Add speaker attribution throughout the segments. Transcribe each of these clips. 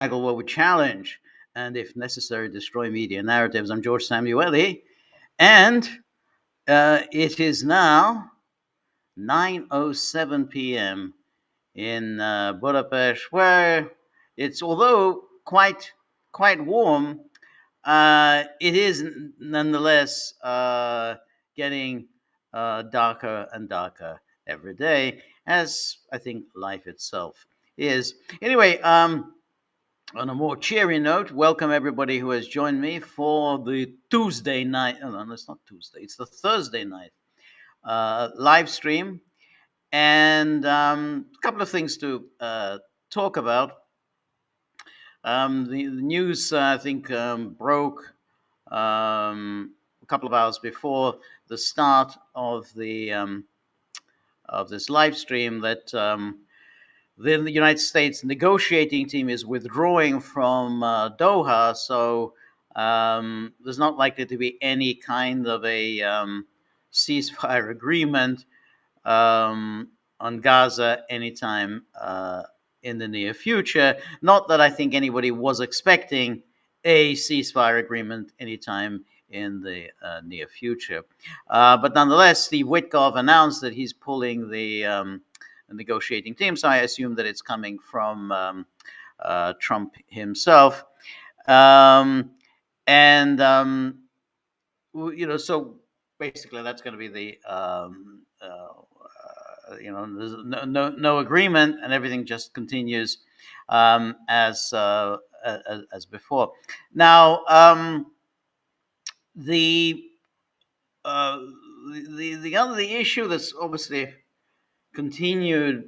Speaker 1: Gaggle what we challenge and, if necessary, destroy media narratives. I'm George Samueli, and it is now 9:07 p.m. in Budapest, where it's, although quite warm, it is nonetheless getting darker and darker every day, as I think life itself is. Anyway, on a more cheery note, welcome everybody who has joined me for the Tuesday night. Oh, no, it's not Tuesday, it's the Thursday night live stream. And a couple of things to talk about. The news, I think, broke a couple of hours before the start of this live stream that the United States negotiating team is withdrawing from Doha, so there's not likely to be any kind of a ceasefire agreement on Gaza anytime in the near future. Not that I think anybody was expecting a ceasefire agreement anytime in the near future. But nonetheless, Steve Witkoff announced that he's pulling the negotiating team, so I assume that it's coming from Trump himself. So basically that's going to be the there's no agreement, and everything just continues as before. Now, the other issue that's obviously continued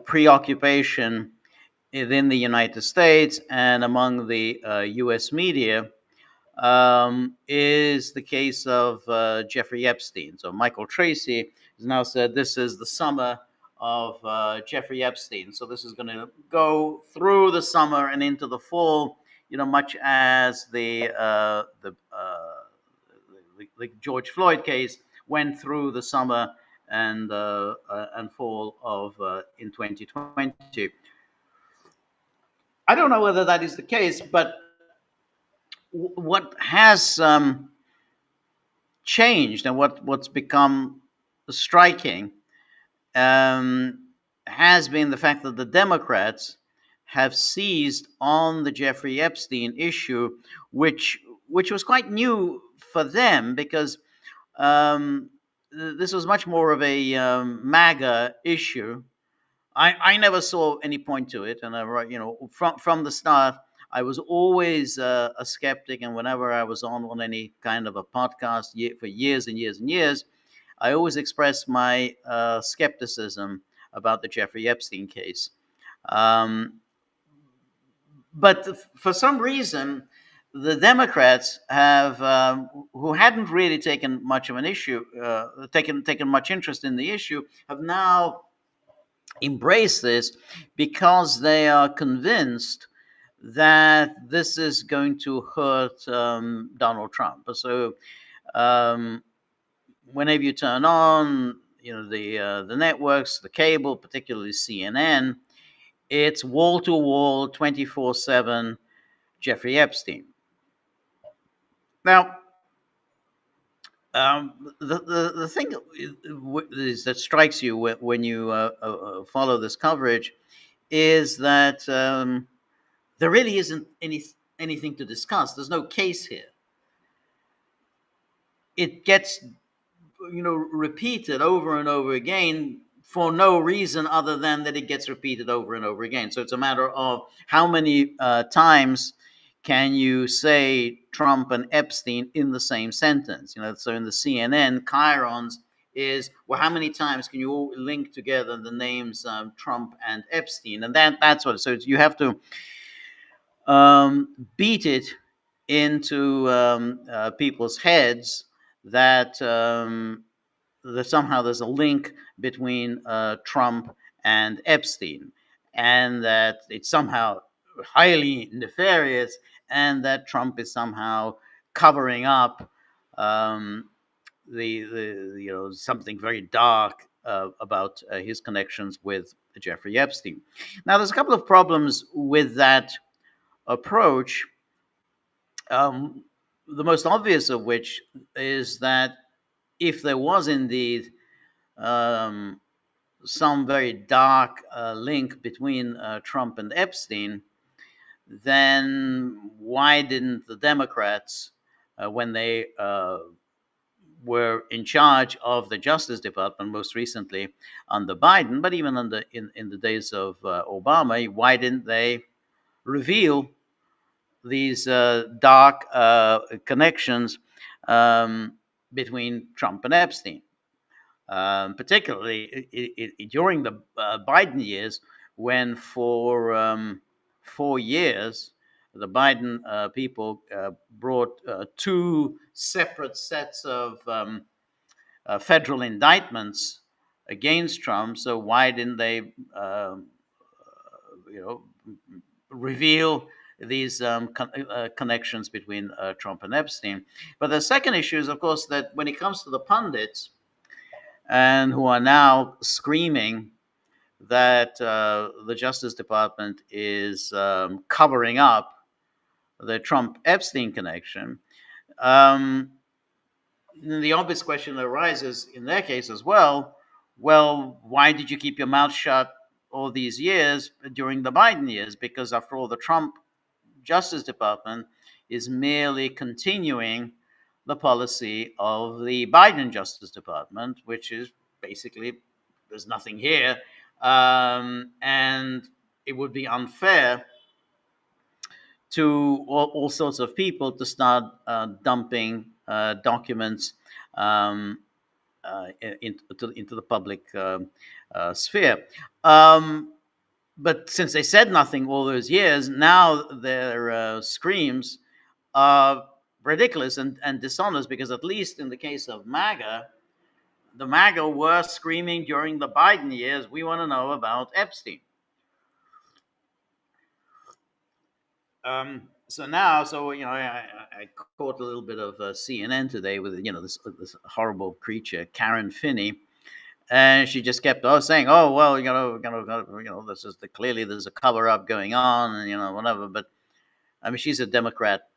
Speaker 1: preoccupation within the United States and among the U.S. media is the case of Jeffrey Epstein. So Michael Tracy has now said this is the summer of Jeffrey Epstein. So this is going to go through the summer and into the fall, much as the George Floyd case went through the summer and fall of in 2020. I don't know whether that is the case, but what has changed and what's become striking has been the fact that the Democrats have seized on the Jeffrey Epstein issue, which was quite new for them, because this was much more of a MAGA issue. I never saw any point to it, and from the start, I was always a skeptic, and whenever I was on any kind of a podcast for years and years and years, I always expressed my skepticism about the Jeffrey Epstein case. But for some reason, the Democrats have, who hadn't really taken much of an issue, taken much interest in the issue, have now embraced this because they are convinced that this is going to hurt Donald Trump. So whenever you turn on, the networks, the cable, particularly CNN, it's wall to wall, 24/7 Jeffrey Epstein. Now, the thing is that strikes you when you follow this coverage is that there really isn't anything to discuss. There's no case here. It gets repeated over and over again for no reason other than that it gets repeated over and over again. So it's a matter of how many times can you say Trump and Epstein in the same sentence? So in the CNN chyrons is, well, how many times can you all link together the names Trump and Epstein? And that's what. So you have to beat it into people's heads that that somehow there's a link between Trump and Epstein, and that it's somehow highly nefarious, and that Trump is somehow covering up something very dark about his connections with Jeffrey Epstein. Now, there's a couple of problems with that approach, the most obvious of which is that if there was indeed um, some very dark link between Trump and Epstein, then why didn't the Democrats, when they were in charge of the Justice Department most recently under Biden, but even in the days of Obama, why didn't they reveal these dark connections um, between Trump and Epstein? Particularly during the Biden years, when for 4 years the Biden people brought two separate sets of federal indictments against Trump. So why didn't they, you know, reveal these connections between Trump and Epstein? But the second issue is, of course, that when it comes to the pundits, and who are now screaming that the Justice Department is covering up the Trump Epstein connection. The obvious question that arises in their case as well, why did you keep your mouth shut all these years during the Biden years? Because after all, the Trump Justice Department is merely continuing the policy of the Biden Justice Department, which is basically there's nothing here. And it would be unfair to all sorts of people to start dumping documents into the public sphere. But since they said nothing all those years, now their screams are ridiculous and dishonest, because at least in the case of MAGA, the MAGA were screaming during the Biden years, we want to know about Epstein. So now, I caught a little bit of CNN today with this horrible creature, Karen Finney, and she just kept saying, "Oh well, this is clearly there's a cover up going on, and whatever." But I mean, she's a Democrat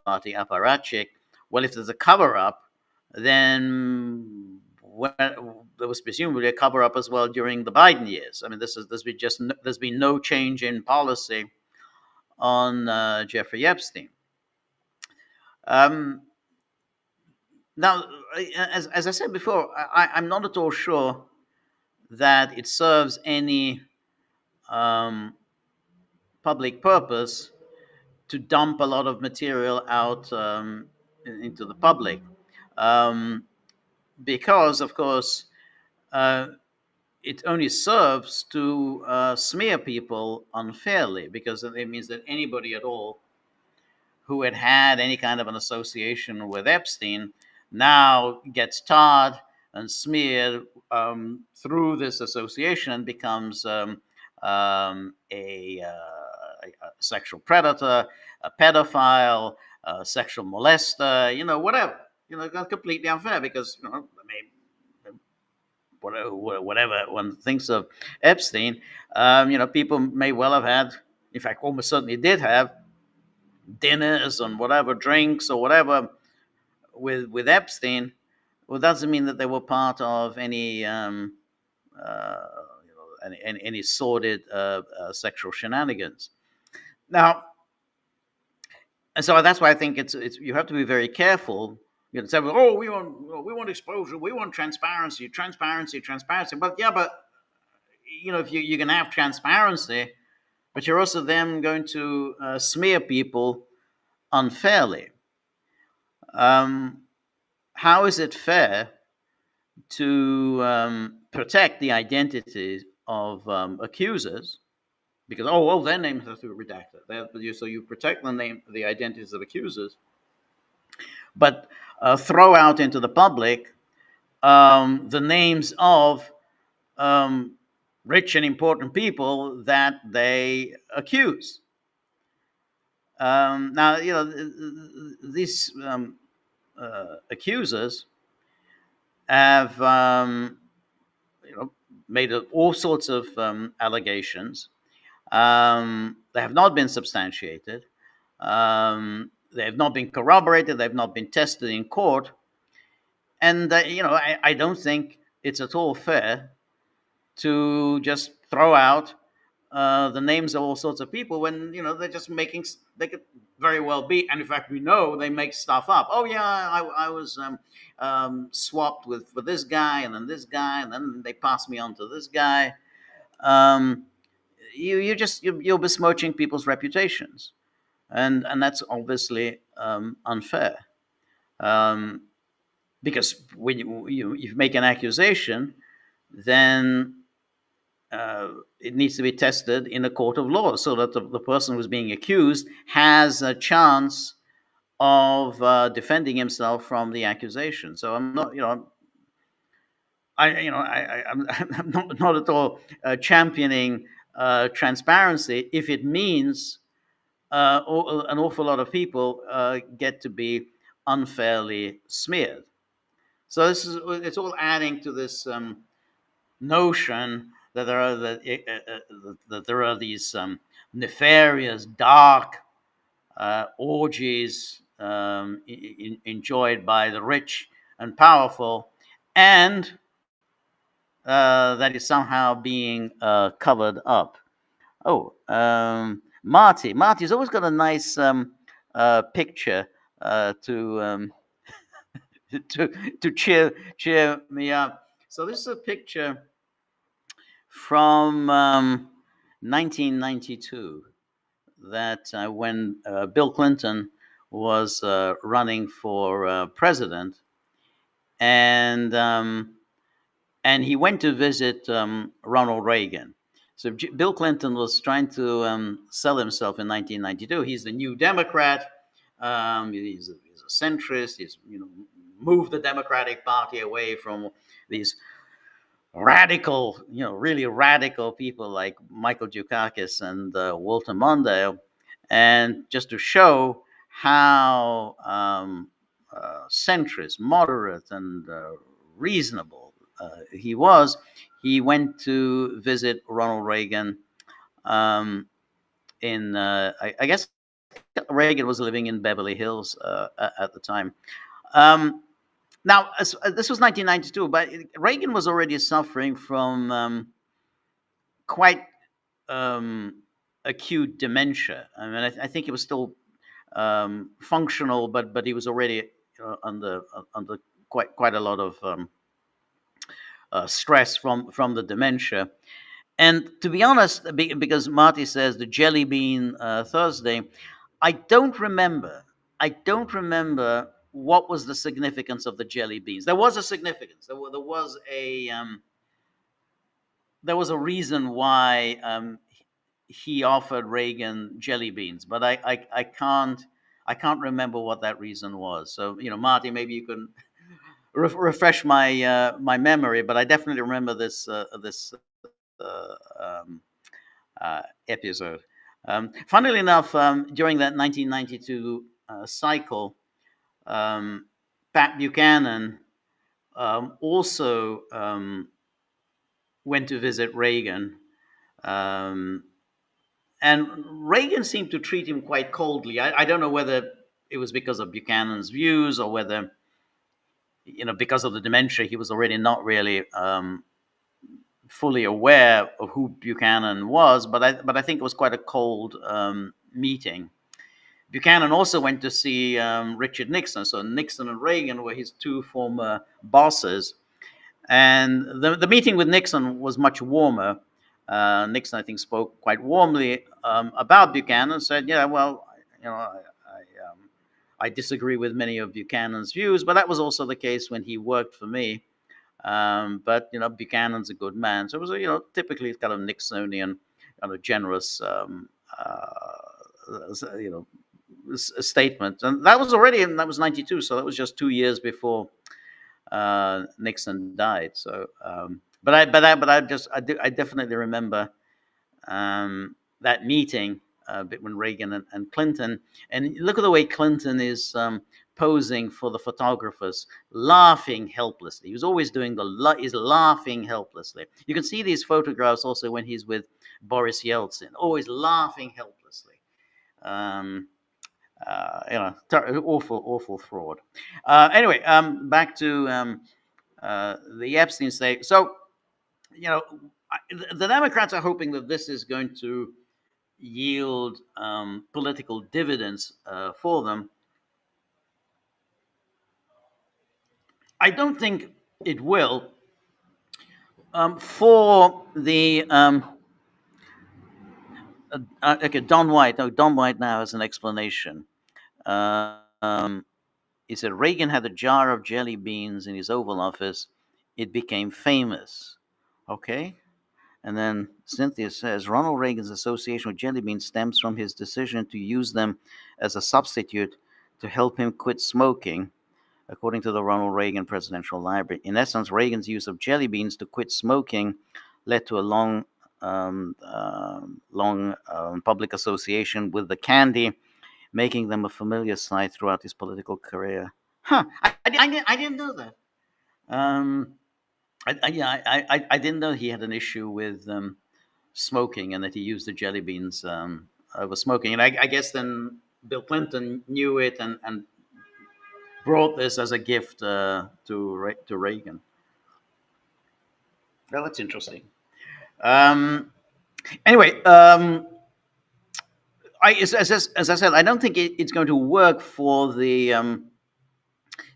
Speaker 1: Party apparatchik. Well, if there's a cover up, then there was presumably a cover up as well during the Biden years. I mean, there's been no change in policy on Jeffrey Epstein. Now, as I said before, I'm not at all sure that it serves any public purpose to dump a lot of material out into the public, because, of course, it only serves to smear people unfairly, because it means that anybody at all who had any kind of an association with Epstein now gets tarred and smeared through this association and becomes a sexual predator, a pedophile, a sexual molester, whatever. That's completely unfair, because whatever one thinks of Epstein, people may well have had, in fact, almost certainly did have dinners and whatever, drinks or whatever with Epstein. Well, doesn't mean that they were part of any any sordid sexual shenanigans. Now, and so that's why I think it's you have to be very careful. Say, oh, we want exposure, we want transparency. But yeah, but if you can have transparency, but you're also then going to smear people unfairly. How is it fair to protect the identities of accusers? Because their names have to be redacted. So you protect the identities of accusers, but throw out into the public the names of rich and important people that they accuse. Now, these accusers have made all sorts of allegations. They have not been substantiated. They've not been corroborated. They've not been tested in court. And I don't think it's at all fair to just throw out the names of all sorts of people when they're just making. They could very well be, and in fact, we know they make stuff up. Oh yeah, I was swapped with for this guy, and then this guy, and then they passed me on to this guy. Um, you're besmirching people's reputations, and that's obviously unfair. Um, because when you make an accusation, then it needs to be tested in a court of law so that the person who's being accused has a chance of defending himself from the accusation. So I'm not, I'm not at all championing transparency if it means an awful lot of people get to be unfairly smeared. So it's all adding to this notion that there are these nefarious, dark orgies enjoyed by the rich and powerful, and that is somehow being covered up. Oh, Marty's always got a nice picture to to cheer me up. So this is a picture from 1992 that when Bill Clinton was running for president, and he went to visit Ronald Reagan. So Bill Clinton was trying to sell himself in 1992. He's the new Democrat. He's a centrist. He's moved the Democratic Party away from these radical, really radical people like Michael Dukakis and Walter Mondale, and just to show how centrist, moderate, and reasonable he was, he went to visit Ronald Reagan. I guess Reagan was living in Beverly Hills at the time. Now, this was 1992, but Reagan was already suffering from quite acute dementia. I mean, I think he was still functional, but he was already under quite a lot of stress from the dementia. And to be honest, because Marty says the jelly bean Thursday, I don't remember what was the significance of the jelly beans. There was a significance. There was a reason why he offered Reagan jelly beans, but I can't remember what that reason was. So Marty, maybe you can refresh my memory, but I definitely remember this episode. Funnily enough, during that 1992 cycle, Pat Buchanan also went to visit Reagan, and Reagan seemed to treat him quite coldly. I don't know whether it was because of Buchanan's views or whether, because of the dementia, he was already not really fully aware of who Buchanan was. But I think it was quite a cold meeting. Buchanan also went to see Richard Nixon. So Nixon and Reagan were his two former bosses. And the meeting with Nixon was much warmer. Nixon, I think, spoke quite warmly about Buchanan, said, yeah, well, I disagree with many of Buchanan's views, but that was also the case when he worked for me. But, Buchanan's a good man. So it was, typically kind of Nixonian, kind of generous, a statement, and that was 92, so that was just 2 years before Nixon died. So, but I definitely remember that meeting between Reagan and Clinton, and look at the way Clinton is posing for the photographers, laughing helplessly. He was always doing he's laughing helplessly. You can see these photographs also when he's with Boris Yeltsin, always laughing helplessly. awful fraud. Anyway, back to the Epstein state. So, you know, the Democrats are hoping that this is going to yield political dividends for them. I don't think it will. For the okay, Don White. No, Don White now has an explanation. Um, he said Reagan had a jar of jelly beans in his Oval Office. It became famous. Okay. And then Cynthia says Ronald Reagan's association with jelly beans stems from his decision to use them as a substitute to help him quit smoking, according to the Ronald Reagan Presidential Library. In essence, Reagan's use of jelly beans to quit smoking led to a long public association with the candy, making them a familiar sight throughout his political career. Huh? I didn't know that. Um, I didn't know he had an issue with smoking and that he used the jelly beans over smoking. And I guess then Bill Clinton knew it and brought this as a gift to Reagan. Well, that's interesting. Um, anyway, as I said, I don't think it's going to work for the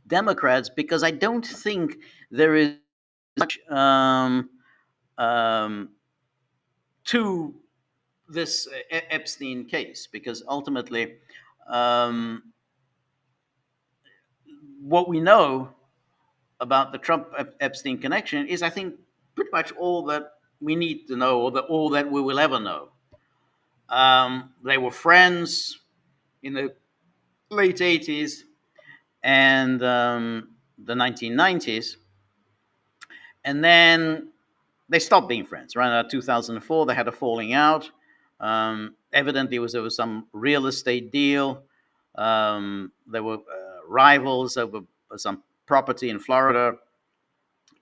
Speaker 1: Democrats because I don't think there is much um, to this Epstein case because ultimately, um, what we know about the Trump Epstein connection is, I think, pretty much all that we need to know, or all that we will ever know. They were friends in the late 80s and the 1990s, and then they stopped being friends. Around 2004, they had a falling out. Evidently, there was some real estate deal. There were rivals over some property in Florida.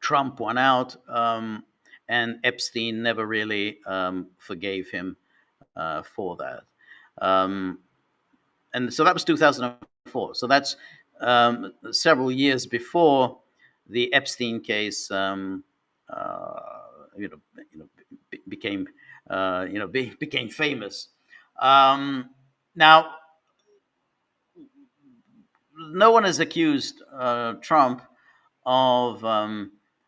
Speaker 1: Trump won out, and Epstein never really forgave him for that. And so that was 2004. So that's several years before the Epstein case, you know, became became famous. Now, no one has accused Trump of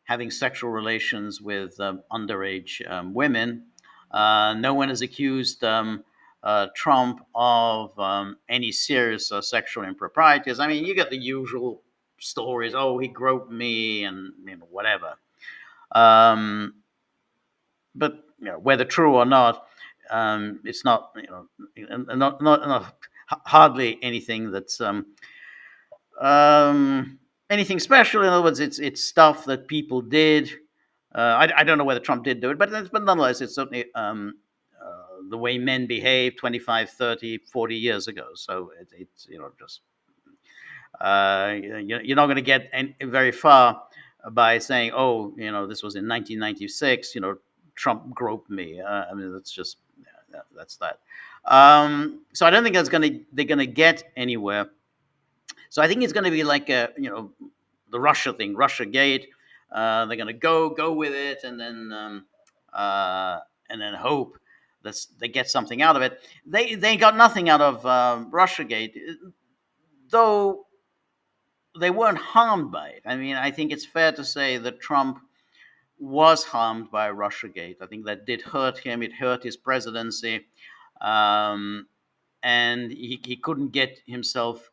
Speaker 1: having sexual relations with underage women. No one has accused Trump of any serious sexual improprieties. I mean, you get the usual stories. Oh, he groped me, and whatever. But whether true or not, it's not not hardly anything that's anything special. In other words, it's stuff that people did. I don't know whether Trump did do it, but nonetheless, it's certainly the way men behaved 25, 30, 40 years ago. So it's just you're not going to get very far by saying, oh, this was in 1996. Trump groped me. I mean, that's just that's that. So I don't think they're going to get anywhere. So I think it's going to be like the Russia thing, Russia Gate. They're going to go with it, and then hope that they get something out of it. They got nothing out of Russia Gate, though they weren't harmed by it. I mean, I think it's fair to say that Trump was harmed by Russiagate. I think that did hurt him. It hurt his presidency, and he couldn't get himself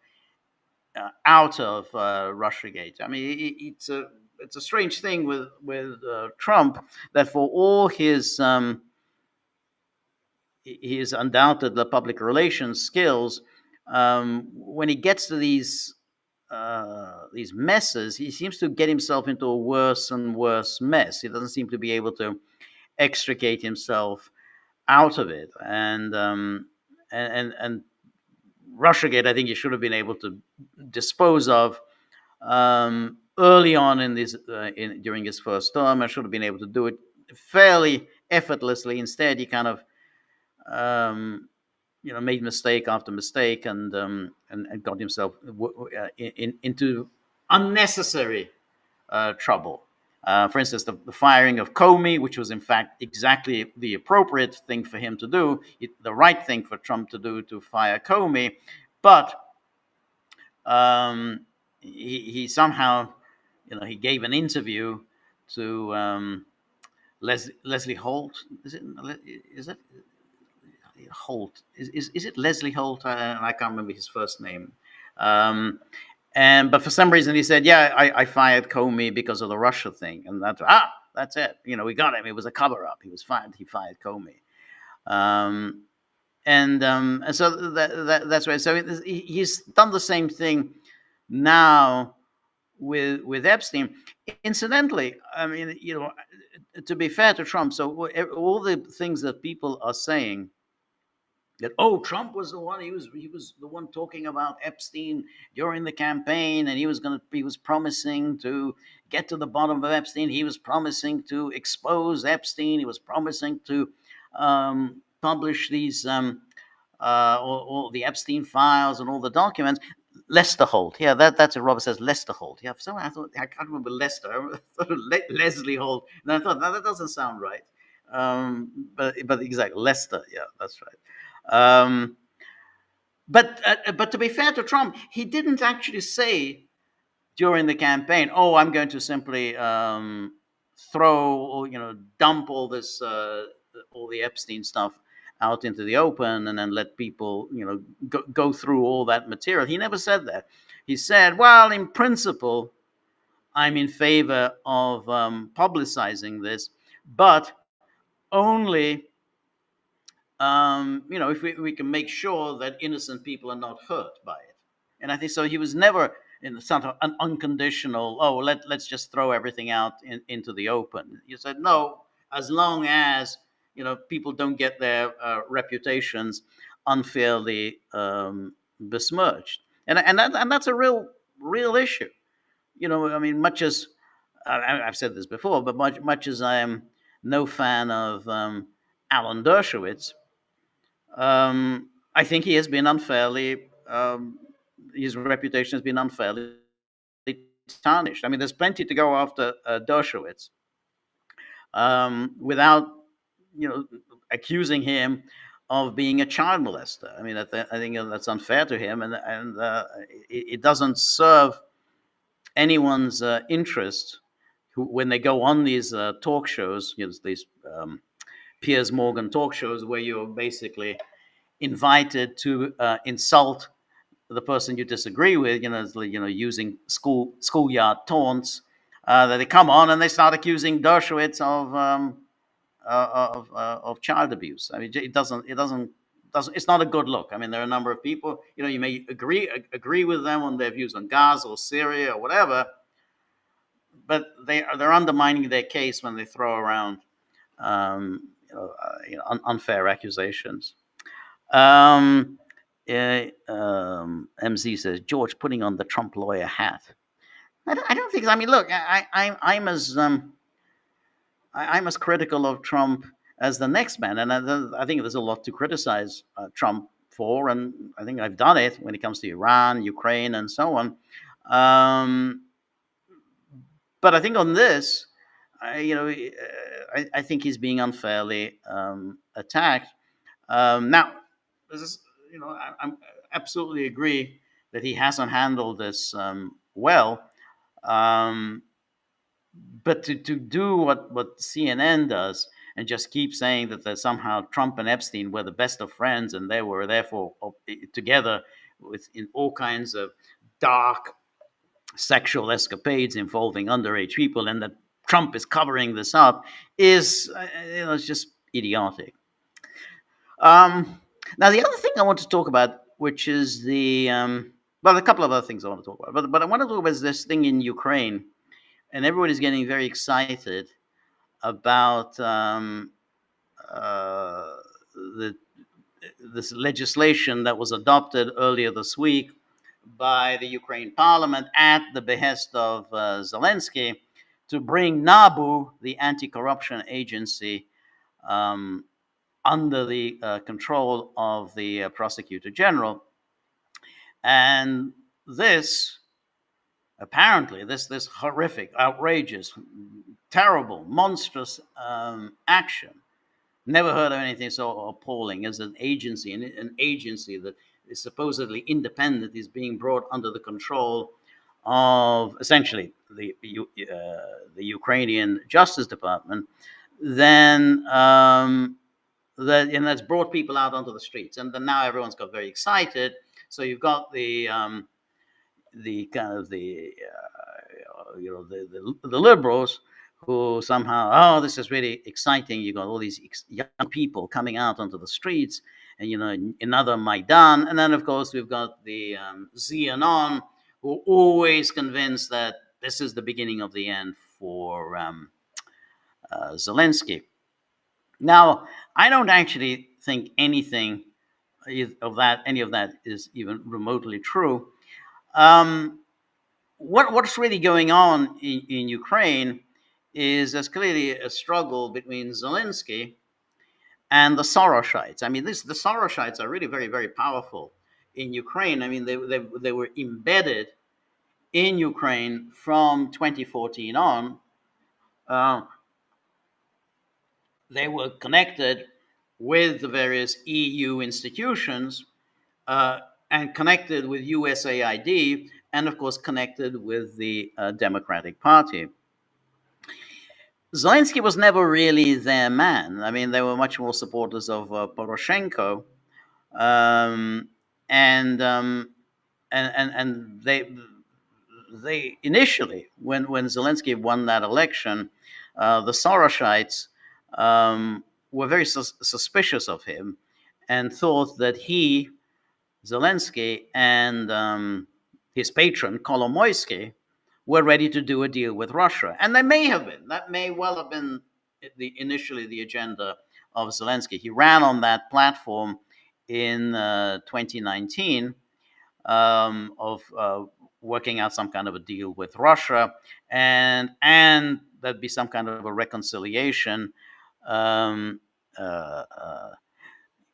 Speaker 1: out of Russiagate. I mean, it's a strange thing with Trump that for all his undoubted public relations skills, when he gets to these messes, he seems to get himself into a worse and worse mess. He doesn't seem to be able to extricate himself out of it, and Russiagate, I think he should have been able to dispose of early on in this during his first term. I should have been able to do it fairly effortlessly. Instead, he kind of made mistake after mistake, and got himself into unnecessary trouble. For instance, the firing of Comey, which was in fact exactly the appropriate thing for him to do, the right thing for Trump to do, to fire Comey, but he somehow, he gave an interview to Leslie Holt. Is it Holt? Is it Leslie Holt? I can't remember his first name. But for some reason he said, "Yeah, I fired Comey because of the Russia thing," and that's it. We got him. It was a cover up. He was fired. He fired Comey. And so that's right. So he's done the same thing now with Epstein. Incidentally, I mean, to be fair to Trump, so all the things that people are saying, that Trump was the one, he was the one talking about Epstein during the campaign, and he was promising to get to the bottom of Epstein. He was promising to expose Epstein. He was promising to publish these all the Epstein files and all the documents. Lester Holt, yeah, that's what Robert says. Lester Holt, yeah. So I thought, I can't remember Lester. I thought Leslie Holt, and I thought, no, that doesn't sound right. But exactly, Lester, yeah, that's right. But to be fair to Trump, he didn't actually say during the campaign, "Oh, I'm going to simply throw, or dump all this, all the Epstein stuff out into the open, and then let people, go through all that material." He never said that. He said, "Well, in principle, I'm in favor of publicizing this, but only if we can make sure that innocent people are not hurt by it." And I think so. He was never in sort of an unconditional, let's just throw everything out into the open. He said, no, as long as people don't get their reputations unfairly besmirched, and that's a real issue. I mean, much as I've said this before, but much as I am no fan of Alan Dershowitz, I think he has been unfairly, his reputation has been unfairly tarnished. I mean, there's plenty to go after Dershowitz without, accusing him of being a child molester. I mean, I think that's unfair to him, and it doesn't serve anyone's interest when they go on these talk shows, these Piers Morgan talk shows, where you're basically invited to insult the person you disagree with, using schoolyard taunts. That they come on and they start accusing Dershowitz of child abuse. I mean, it doesn't. It's not a good look. I mean, there are a number of people. You may agree with them on their views on Gaza or Syria or whatever, but they're undermining their case when they throw around unfair accusations. MZ says, George putting on the Trump lawyer hat. I don't think. I mean, look, I'm as critical of Trump as the next man, and I think there's a lot to criticize Trump for, and I think I've done it when it comes to Iran, Ukraine, and so on. But I think on this, I think he's being unfairly attacked. Now, this is, I absolutely agree that he hasn't handled this well. But to do what CNN does and just keep saying that somehow Trump and Epstein were the best of friends and they were therefore together in all kinds of dark sexual escapades involving underage people, and that Trump is covering this up, is it's just idiotic. Now, the other thing I want to talk about, which is a couple of other things I want to talk about, but I want to talk about this thing in Ukraine, and everybody's getting very excited about this legislation that was adopted earlier this week by the Ukraine parliament at the behest of Zelensky, to bring NABU, the anti-corruption agency, under the control of the prosecutor general. And this, apparently, this horrific, outrageous, terrible, monstrous action, never heard of anything so appalling as an agency that is supposedly independent, is being brought under the control of essentially the Ukrainian Justice Department. Then and that's brought people out onto the streets, and then now everyone's got very excited. So you've got the kind of the liberals who somehow, oh, this is really exciting. You got all these young people coming out onto the streets, and another Maidan, and then of course we've got the Zianon, who are always convinced that this is the beginning of the end for Zelensky. Now, I don't actually think anything any of that is even remotely true. What's really going on in Ukraine is there's clearly a struggle between Zelensky and the Sorosites. I mean, the Sorosites are really very, very powerful in Ukraine. I mean, they were embedded in Ukraine from 2014 on. They were connected with the various EU institutions and connected with USAID, and of course connected with the Democratic Party. Zelensky was never really their man. I mean, they were much more supporters of Poroshenko, and they initially, when Zelensky won that election, the Sorosites were very suspicious of him and thought that he, Zelensky, and his patron Kolomoisky were ready to do a deal with Russia, and they may have been. That may well have been initially the agenda of Zelensky. He ran on that platform in 2019 of working out some kind of a deal with Russia, and there'd be some kind of a reconciliation.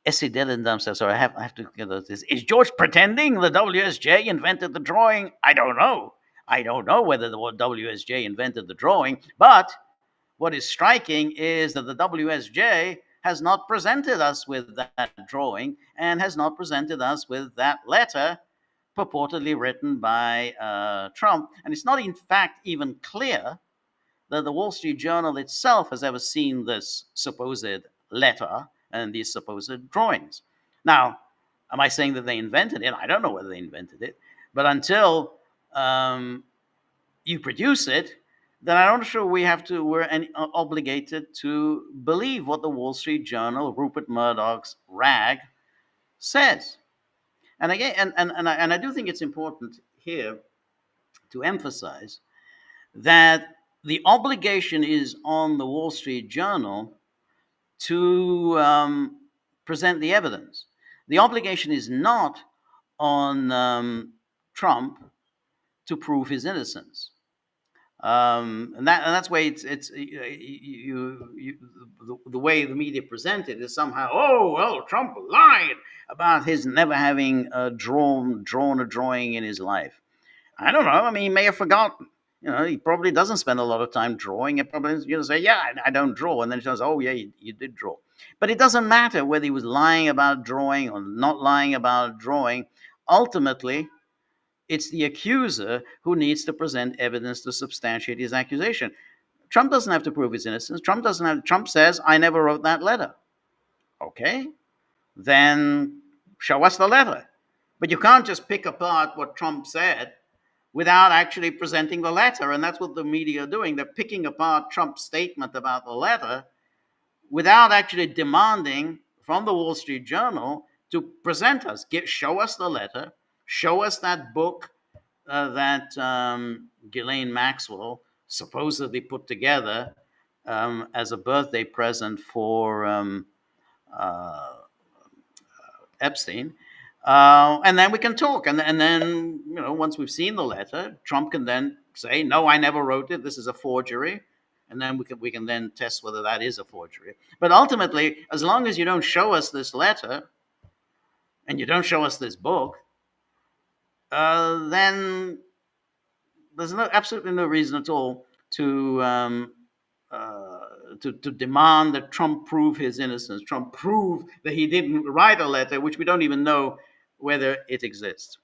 Speaker 1: Essie Dillendam says, so I have to get this. Is George pretending the WSJ invented the drawing? I don't know. I don't know whether the WSJ invented the drawing, but what is striking is that the WSJ has not presented us with that drawing and has not presented us with that letter purportedly written by Trump. And it's not, in fact, even clear that the Wall Street Journal itself has ever seen this supposed letter and these supposed drawings. Now, am I saying that they invented it? I don't know whether they invented it. But until you produce it, then I'm not sure we're obligated to believe what the Wall Street Journal, Rupert Murdoch's rag, says. And again, and I do think it's important here to emphasize that the obligation is on the Wall Street Journal to present the evidence. The obligation is not on Trump to prove his innocence. And that's why it's the way the media present it is somehow, oh well, Trump lied about his never having drawn a drawing in his life. I don't know. I mean, he may have forgotten. He probably doesn't spend a lot of time drawing. He probably say, yeah, I don't draw, and then he says, oh yeah, you did draw. But it doesn't matter whether he was lying about drawing or not lying about drawing. Ultimately, it's the accuser who needs to present evidence to substantiate his accusation. Trump doesn't have to prove his innocence. Trump says, I never wrote that letter. Okay, then show us the letter. But you can't just pick apart what Trump said without actually presenting the letter. And that's what the media are doing. They're picking apart Trump's statement about the letter without actually demanding from the Wall Street Journal to present us, show us the letter, show us that book that Ghislaine Maxwell supposedly put together as a birthday present for Epstein. And then we can talk. And then, once we've seen the letter, Trump can then say, no, I never wrote it. This is a forgery. and then we can then test whether that is a forgery. But ultimately, as long as you don't show us this letter and you don't show us this book, then there's absolutely no reason at all to demand that Trump prove his innocence. Trump prove that he didn't write a letter, which we don't even know whether it exists.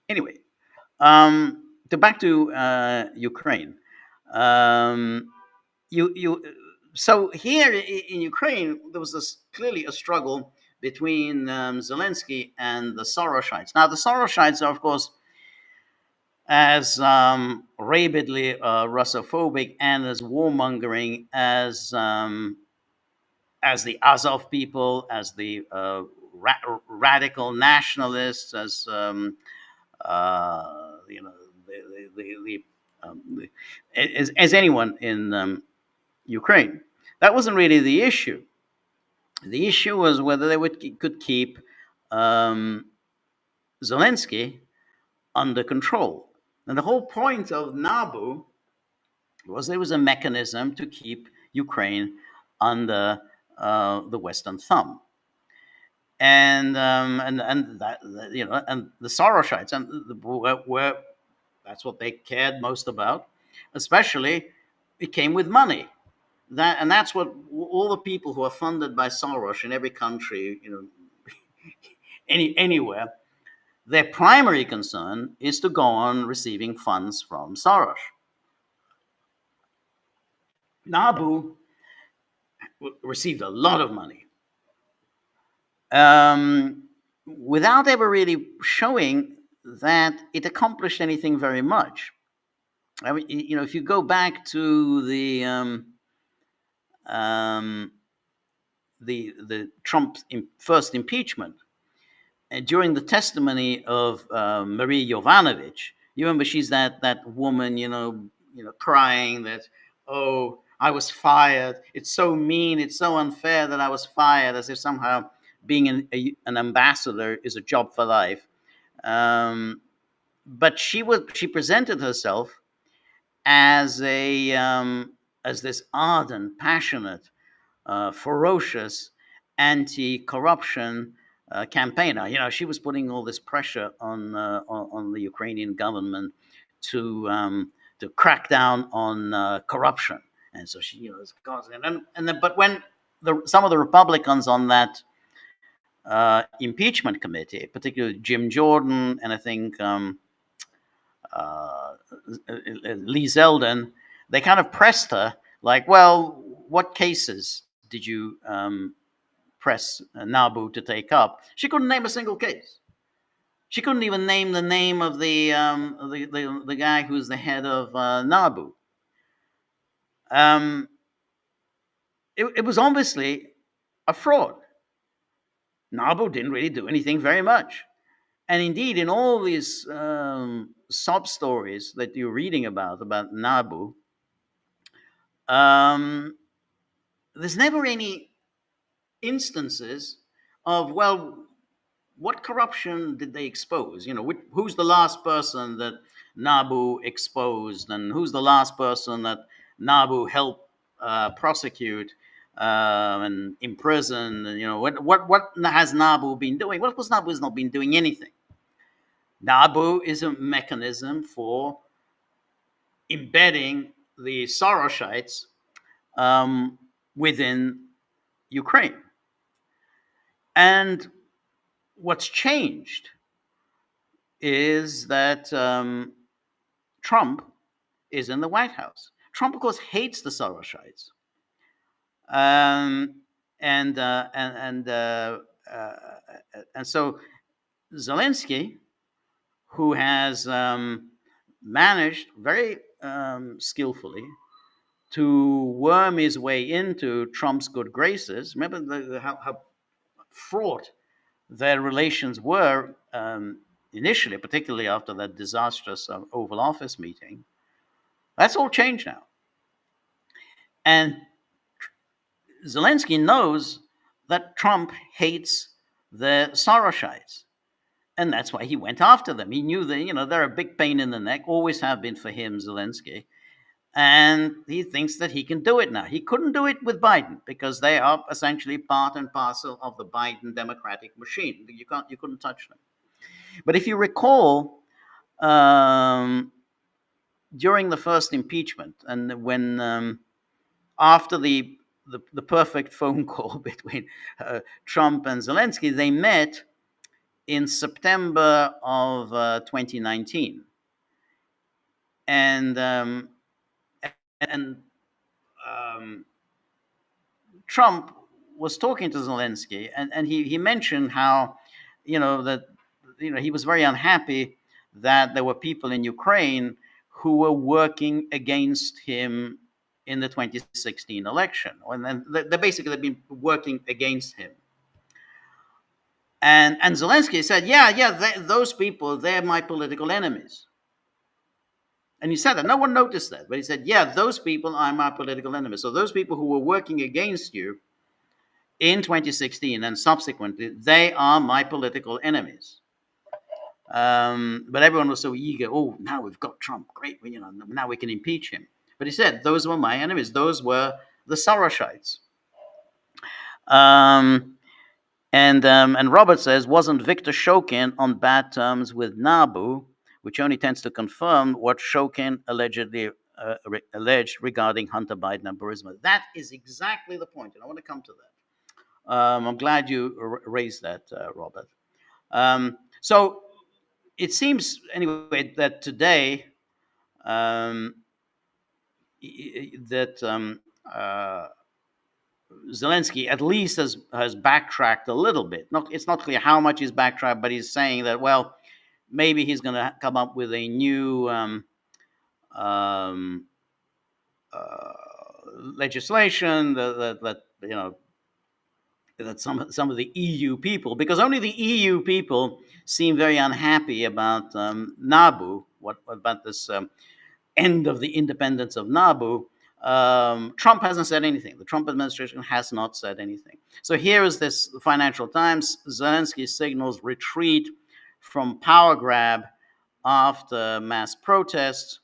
Speaker 1: Anyway, back to Ukraine. Um, so here in Ukraine, there was clearly a struggle between Zelensky and the Sorosites. Now, the Sorosites are, of course, as rabidly Russophobic and as warmongering as the Azov people, as the radical nationalists, as you know, as anyone in Ukraine. That wasn't really the issue. The issue was whether they could keep Zelensky under control. And the whole point of NABU was there was a mechanism to keep Ukraine under the Western thumb. And that, and the Sorosites were that's what they cared most about. Especially, it came with money. That's what all the people who are funded by Soros in every country, anywhere, their primary concern is to go on receiving funds from Soros. NABU received a lot of money without ever really showing that it accomplished anything very much. I mean, if you go back to the Trump first impeachment, and during the testimony of Marie Yovanovitch, you remember she's that woman, crying that, oh, I was fired. It's so mean. It's so unfair that I was fired, as if somehow being an ambassador is a job for life. But she presented herself as this ardent, passionate, ferocious anti-corruption campaigner. She was putting all this pressure on the Ukrainian government to crack down on corruption, and so she is constant. But when some of the Republicans on that impeachment committee, particularly Jim Jordan and I think Lee Zeldin, they kind of pressed her like, well, what cases did you press NABU to take up? She couldn't name a single case. She couldn't even name the name of the guy who's the head of NABU. It was obviously a fraud. NABU didn't really do anything very much. And indeed, in all these sob stories that you're reading about NABU, there's never any instances of, well, what corruption did they expose? Who's the last person that NABU exposed, and who's the last person that NABU helped prosecute and imprison? And what has NABU been doing? Well, of course, NABU has not been doing anything. NABU is a mechanism for embedding the Sorosites within Ukraine. And what's changed is that Trump is in the White House. Trump, of course, hates the Sorosites. And so Zelensky, who has managed very skillfully to worm his way into Trump's good graces. Remember how fraught their relations were initially, particularly after that disastrous Oval Office meeting. That's all changed now. And Zelensky knows that Trump hates the Sorosites. And that's why he went after them. He knew that, they're a big pain in the neck, always have been for him, Zelensky. and he thinks that he can do it now. He couldn't do it with Biden because they are essentially part and parcel of the Biden Democratic machine. You couldn't touch them. But if you recall, um, during the first impeachment, and when after the perfect phone call between Trump and Zelensky, they met in September of 2019, and and um, Trump was talking to Zelensky, and he mentioned how, that he was very unhappy that there were people in Ukraine who were working against him in the 2016 election, and then they basically have been working against him. And Zelensky said, yeah, those people, they're my political enemies. And he said that. No one noticed that, but he said, yeah, those people are my political enemies. So those people who were working against you in 2016 and subsequently, they are my political enemies. But everyone was so eager. Oh, now we've got Trump. Great. Now we can impeach him. But he said, those were my enemies. Those were the Sorosites. And Robert says, wasn't Viktor Shokin on bad terms with NABU, which only tends to confirm what Shokin allegedly alleged regarding Hunter Biden and Burisma. That is exactly the point, and I want to come to that. I'm glad you raised that, Robert. So it seems, anyway, that today Zelensky at least has backtracked a little bit. It's not clear how much he's backtracked, but he's saying that, well, maybe he's going to come up with a new legislation that some of the EU people, because only the EU people seem very unhappy about NABU, about this end of the independence of NABU. Trump hasn't said anything. The Trump administration has not said anything. So here is this Financial Times. Zelensky signals retreat from power grab after mass protests.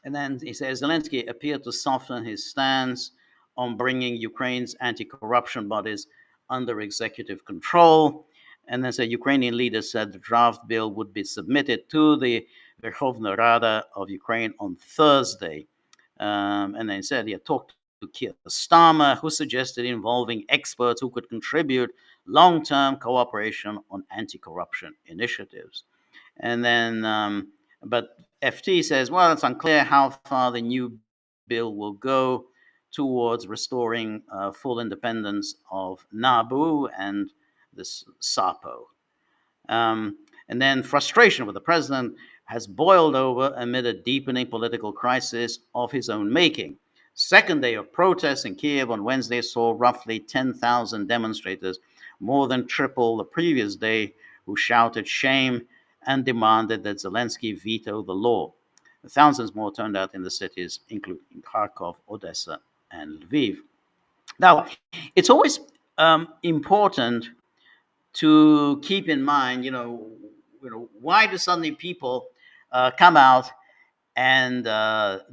Speaker 1: And then he says Zelensky appeared to soften his stance on bringing Ukraine's anti-corruption bodies under executive control. And then Ukrainian leaders said the draft bill would be submitted to the Verkhovna Rada of Ukraine on Thursday. And then he said he had talked to Keir Starmer, who suggested involving experts who could contribute long-term cooperation on anti-corruption initiatives. And then, but FT says, well, it's unclear how far the new bill will go towards restoring full independence of NABU and this SAPO. And then frustration with the president has boiled over amid a deepening political crisis of his own making. Second day of protests in Kiev on Wednesday saw roughly 10,000 demonstrators, more than triple the previous day, who shouted shame and demanded that Zelensky veto the law. Thousands more turned out in the cities, including Kharkov, Odessa, and Lviv. Now, it's always important to keep in mind, why do suddenly people come out and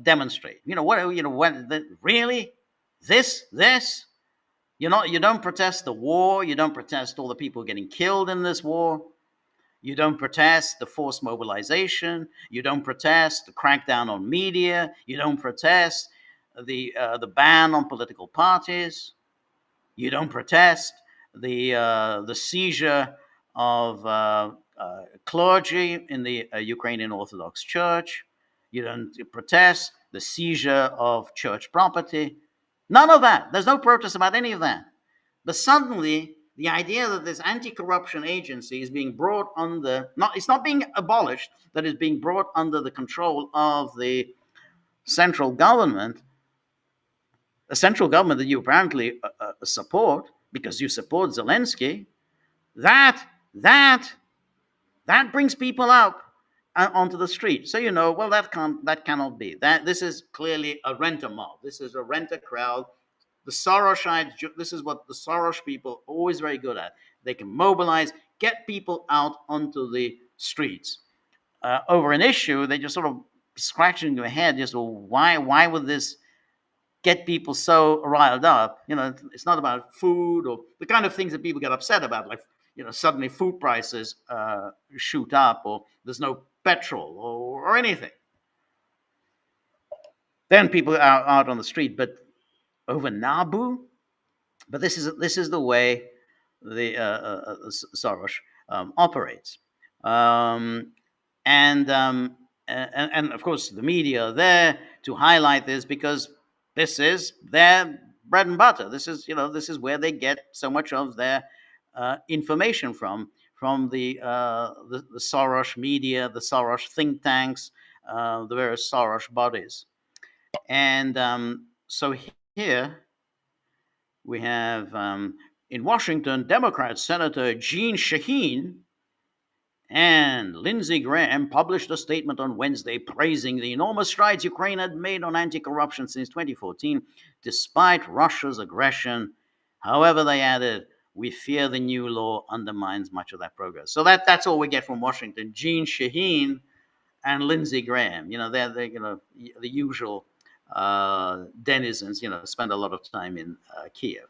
Speaker 1: demonstrate? Really, this, you don't protest the war, you don't protest all the people getting killed in this war, you don't protest the forced mobilization, you don't protest the crackdown on media, you don't protest the ban on political parties, you don't protest the seizure of clergy in the Ukrainian Orthodox Church. You don't protest the seizure of church property. None of that. There's no protest about any of that. But suddenly, the idea that this anti-corruption agency is being brought under, it's not being abolished, that is being brought under the control of the central government, a central government that you apparently support, because you support Zelensky, that brings people out onto the street. So well, that cannot be. This is clearly a renter mob. This is a renter crowd. The Sorosites, this is what the Soros people are always very good at. They can mobilize, get people out onto the streets over an issue. They just sort of scratching your head, just why would this get people so riled up? It's not about food or the kind of things that people get upset about, like suddenly food prices shoot up, or there's no petrol or anything. Then people are out on the street, but over NABU. But this is the way the Soros operates, um, and, um, and of course the media are there to highlight this because this is their bread and butter. This is where they get so much of their information from the Soros media, the Soros think tanks, the various Soros bodies, and so here we have in Washington, Democrat Senator Jeanne Shaheen and Lindsey Graham published a statement on Wednesday praising the enormous strides Ukraine had made on anti corruption since 2014, despite Russia's aggression. However, they added, we fear the new law undermines much of that progress. So that's all we get from Washington. Jeanne Shaheen and Lindsey Graham, they're the usual denizens, spend a lot of time in Kiev.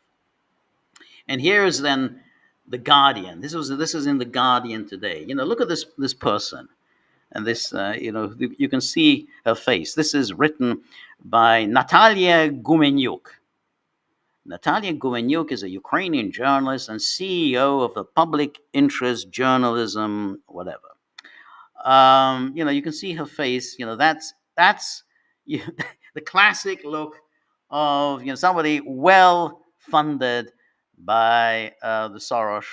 Speaker 1: And here is then the Guardian. This is in the Guardian today. Look at this person, and this you can see her face. This is written by Natalia Gumenyuk. Natalia Gumenyuk is a Ukrainian journalist and CEO of the Public Interest Journalism, whatever. You can see her face. That's the classic look of somebody well funded by the Soros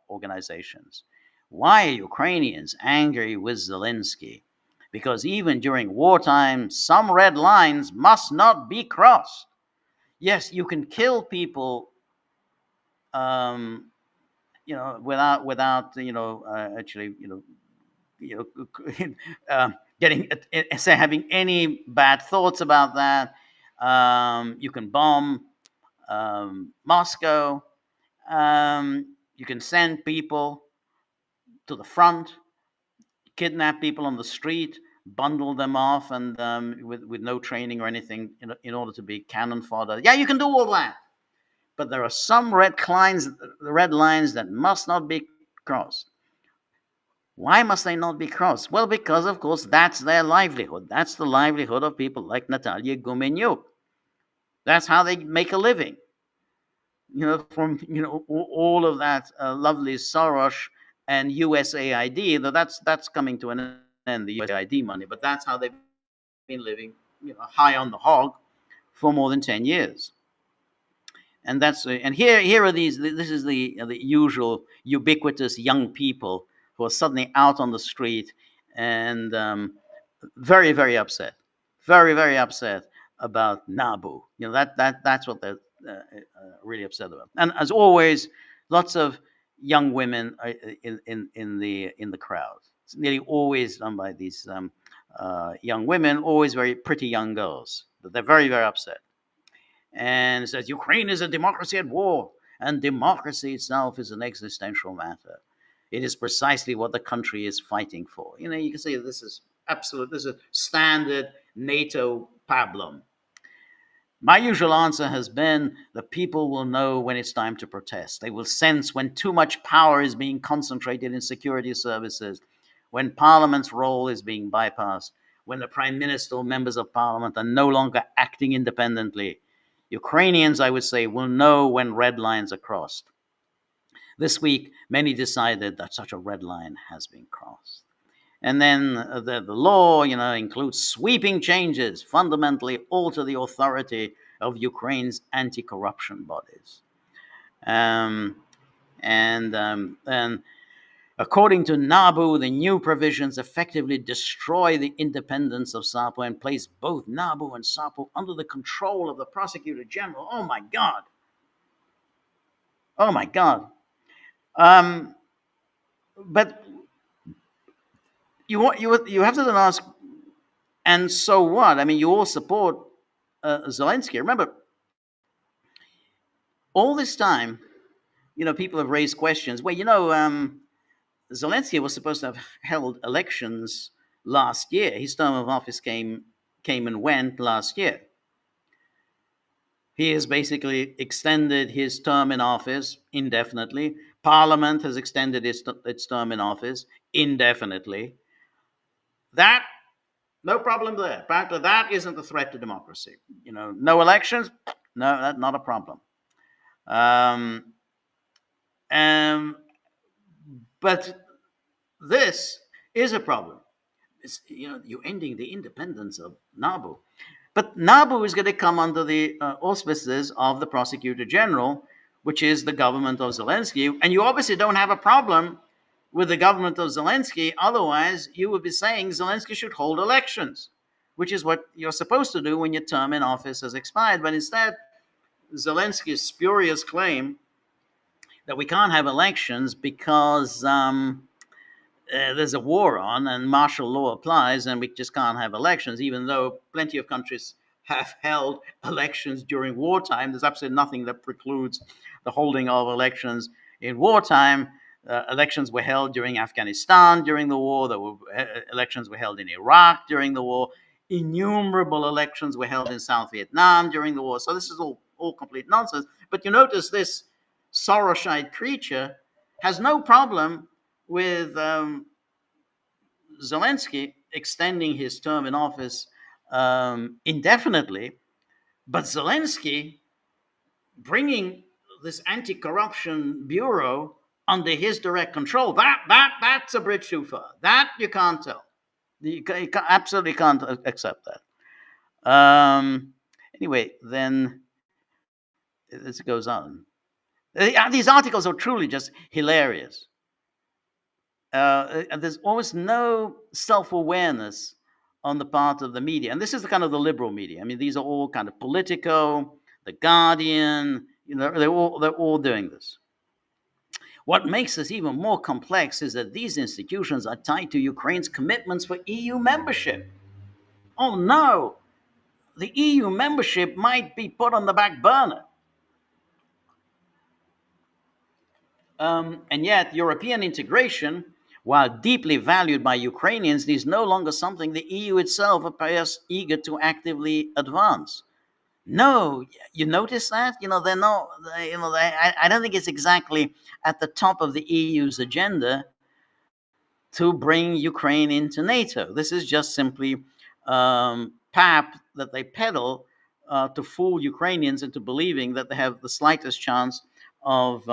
Speaker 1: organizations. Why are Ukrainians angry with Zelensky? Because even during wartime, some red lines must not be crossed. Yes, you can kill people, without actually, getting say having any bad thoughts about that. You can bomb Moscow. You can send people to the front, kidnap people on the street, bundle them off, and with no training or anything, in order to be cannon fodder. Yeah, you can do all that, but there are some red lines that must not be crossed. Why must they not be crossed? Well, because of course that's their livelihood. That's the livelihood of people like Natalia Gumenyuk. That's how they make a living. From all of that lovely Soros and USAID. That's coming to an end, the USAID money, but that's how they've been living, high on the hog for more than 10 years. And here are these. This is the usual ubiquitous young people who are suddenly out on the street and very, very upset, very upset about NABU. That's what they're really upset about. And as always, lots of young women are in the crowd. It's nearly always done by these young women, always very pretty young girls. But they're very, very upset. And it says Ukraine is a democracy at war, and democracy itself is an existential matter. It is precisely what the country is fighting for. You can say this is absolute. This is a standard NATO pablum. My usual answer has been the people will know when it's time to protest. They will sense when too much power is being concentrated in security services, when Parliament's role is being bypassed, when the Prime Minister or members of Parliament are no longer acting independently. Ukrainians, I would say, will know when red lines are crossed. This week, many decided that such a red line has been crossed. And then the law, includes sweeping changes, fundamentally alter the authority of Ukraine's anti-corruption bodies. And according to NABU, the new provisions effectively destroy the independence of SAPO and place both NABU and SAPO under the control of the prosecutor general. Oh my God. Oh my God. But you have to then ask, and so what? I mean, you all support Zelensky. Remember, all this time, people have raised questions. Well, Zelensky was supposed to have held elections last year. His term of office came and went last year. He has basically extended his term in office indefinitely. Parliament has extended its term in office indefinitely. That, no problem there. Apparently, that isn't a threat to democracy. No elections, no, that's not a problem. Um, um, but this is a problem. You're ending the independence of NABU. But NABU is going to come under the auspices of the prosecutor general, which is the government of Zelensky. And you obviously don't have a problem with the government of Zelensky. Otherwise, you would be saying Zelensky should hold elections, which is what you're supposed to do when your term in office has expired. But instead, Zelensky's spurious claim that we can't have elections because there's a war on and martial law applies and we just can't have elections, even though plenty of countries have held elections during wartime. There's absolutely nothing that precludes the holding of elections in wartime. Elections were held during Afghanistan during the war. Elections were held in Iraq during the war. Innumerable elections were held in South Vietnam during the war. So this is all complete nonsense. But you notice this Sorosite creature has no problem with Zelensky extending his term in office indefinitely, but Zelensky bringing this anti-corruption bureau under his direct control, that's a bridge too far. That you can't tell. You absolutely can't accept that. Anyway, then this goes on. These articles are truly just hilarious. There's almost no self-awareness on the part of the media. And this is the kind of the liberal media. I mean, these are all kind of Politico, The Guardian, they're all doing this. What makes this even more complex is that these institutions are tied to Ukraine's commitments for EU membership. Oh no, the EU membership might be put on the back burner. And yet, European integration, while deeply valued by Ukrainians, is no longer something the EU itself appears eager to actively advance. No, you notice that? They're not. I don't think it's exactly at the top of the EU's agenda to bring Ukraine into NATO. This is just simply pap that they peddle to fool Ukrainians into believing that they have the slightest chance of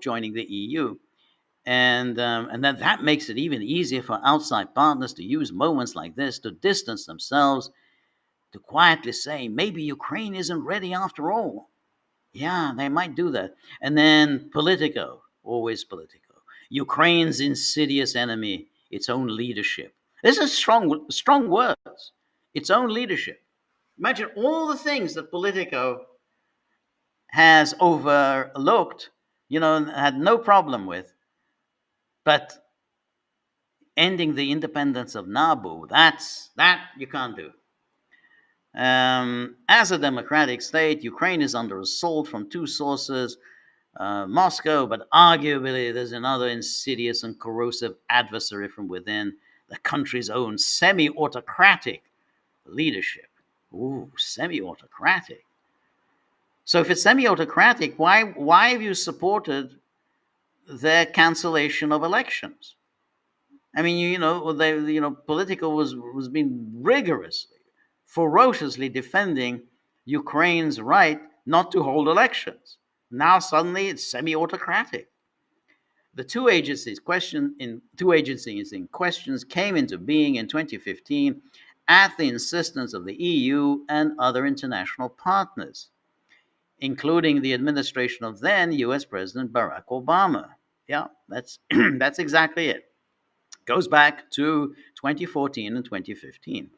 Speaker 1: joining the EU. And then that makes it even easier for outside partners to use moments like this to distance themselves, to quietly say, maybe Ukraine isn't ready after all. Yeah, they might do that. And then Politico, always Politico. Ukraine's insidious enemy, its own leadership. This is strong words. Its own leadership. Imagine all the things that Politico has overlooked, had no problem with. But ending the independence of NABU, that you can't do. As a democratic state, Ukraine is under assault from two sources, Moscow, but arguably there's another insidious and corrosive adversary from within, the country's own semi-autocratic leadership. Ooh, semi-autocratic. So if it's semi-autocratic, why have you supported their cancellation of elections? I mean, Politico was being rigorously, ferociously defending Ukraine's right not to hold elections. Now suddenly it's semi-autocratic. The two agencies in questions came into being in 2015 at the insistence of the EU and other international partners, including the administration of then US President Barack Obama. Yeah, that's that's exactly it. Goes back to 2014 and 2015.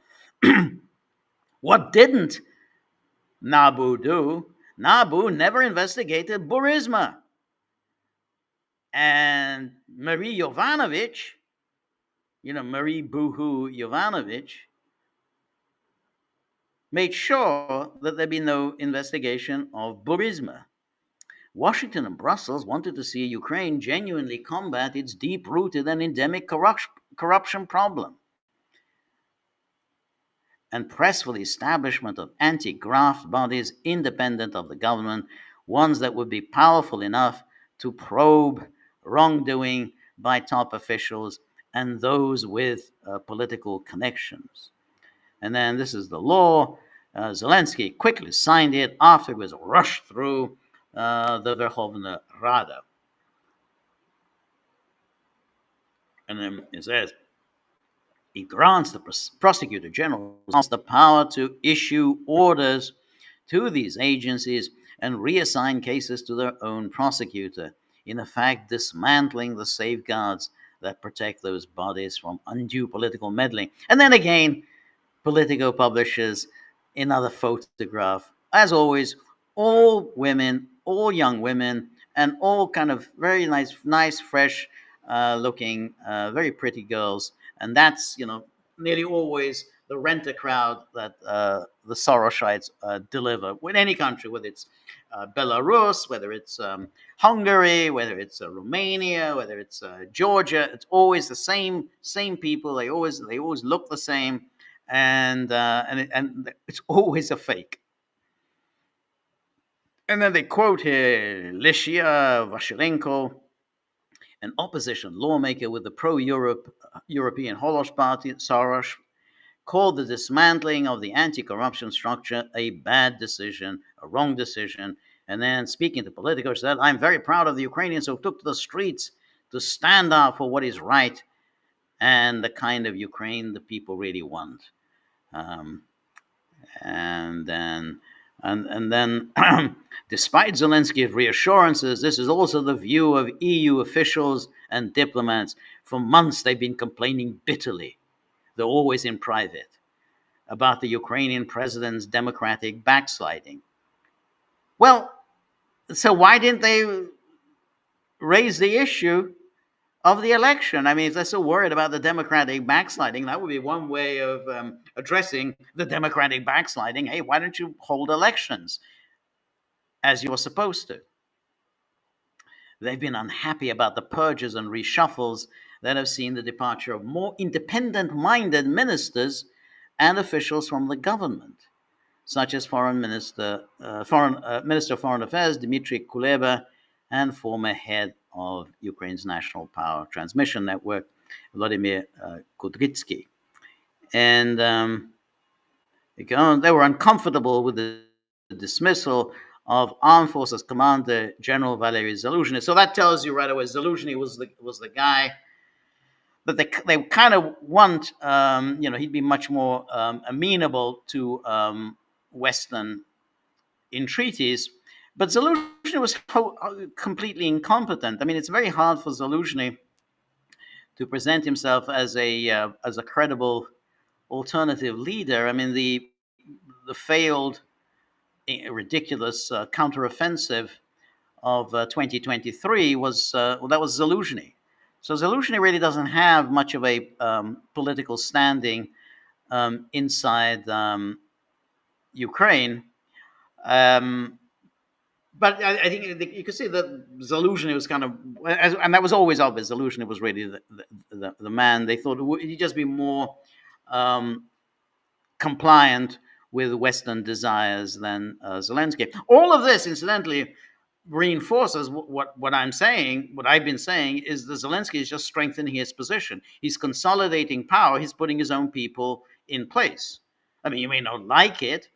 Speaker 1: What didn't NABU do? NABU never investigated Burisma. And Marie Yovanovitch, Marie Boohoo Yovanovitch, made sure that there be no investigation of Burisma. Washington and Brussels wanted to see Ukraine genuinely combat its deep rooted and endemic corruption problem and press for the establishment of anti graft bodies independent of the government, ones that would be powerful enough to probe wrongdoing by top officials and those with political connections. And then this is the law. Zelensky quickly signed it after it was rushed through the Verkhovna Rada. And then it says, it grants the prosecutor general the power to issue orders to these agencies and reassign cases to their own prosecutor, in effect dismantling the safeguards that protect those bodies from undue political meddling. And then again, Politico publishes another photograph. As always, all women, all young women, and all kind of very nice, fresh looking, very pretty girls. And that's, nearly always the renter crowd that the Sorosites deliver with any country, whether it's Belarus, whether it's Hungary, whether it's Romania, whether it's Georgia. It's always the same people. They always look the same, and it's always a fake. And then they quote here Lysia Vashilenko, an opposition lawmaker with the pro-European Holocaust Party, Soros, called the dismantling of the anti-corruption structure a bad decision, a wrong decision. And then speaking to Politico, said, I'm very proud of the Ukrainians who took to the streets to stand up for what is right and the kind of Ukraine the people really want. And then, despite Zelensky's reassurances, this is also the view of EU officials and diplomats. For months, they've been complaining bitterly, though always in private, about the Ukrainian president's democratic backsliding. Well, so why didn't they raise the issue of the election? I mean, if they're so worried about the democratic backsliding, that would be one way of addressing the democratic backsliding. Hey, why don't you hold elections as you were supposed to? They've been unhappy about the purges and reshuffles that have seen the departure of more independent-minded ministers and officials from the government, such as Minister of Foreign Affairs Dmitry Kuleba and former head of Ukraine's National Power Transmission Network, Vladimir Kudrytsky. And they were uncomfortable with the dismissal of Armed Forces Commander General Valery Zaluzhny. So that tells you right away, Zaluzhny was the guy that they kind of want, he'd be much more amenable to Western entreaties. But Zaluzhny was completely incompetent. I mean, it's very hard for Zaluzhny to present himself as a credible alternative leader. I mean, the failed, ridiculous counteroffensive of 2023 was that was Zaluzhny. So Zaluzhny really doesn't have much of a political standing inside Ukraine. But I think you could see that Zaluzhny was kind of, and that was always obvious, Zaluzhny was really the man. They thought he'd just be more compliant with Western desires than Zelensky. All of this, incidentally, reinforces what I'm saying, what I've been saying, is that Zelensky is just strengthening his position. He's consolidating power. He's putting his own people in place. I mean, you may not like it.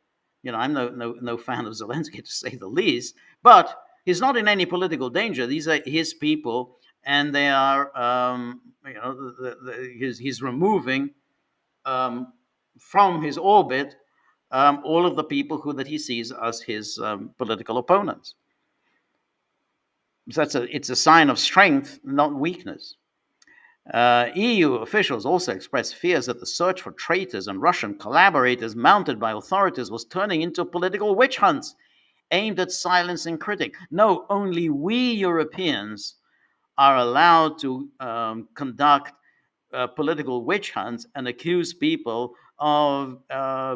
Speaker 1: I'm no fan of Zelensky, to say the least, but he's not in any political danger. These are his people, and they are, he's removing from his orbit all of the people that he sees as his political opponents. So it's a sign of strength, not weakness. EU officials also expressed fears that the search for traitors and Russian collaborators mounted by authorities was turning into political witch hunts aimed at silencing critics. No, only we Europeans are allowed to conduct political witch hunts and accuse people of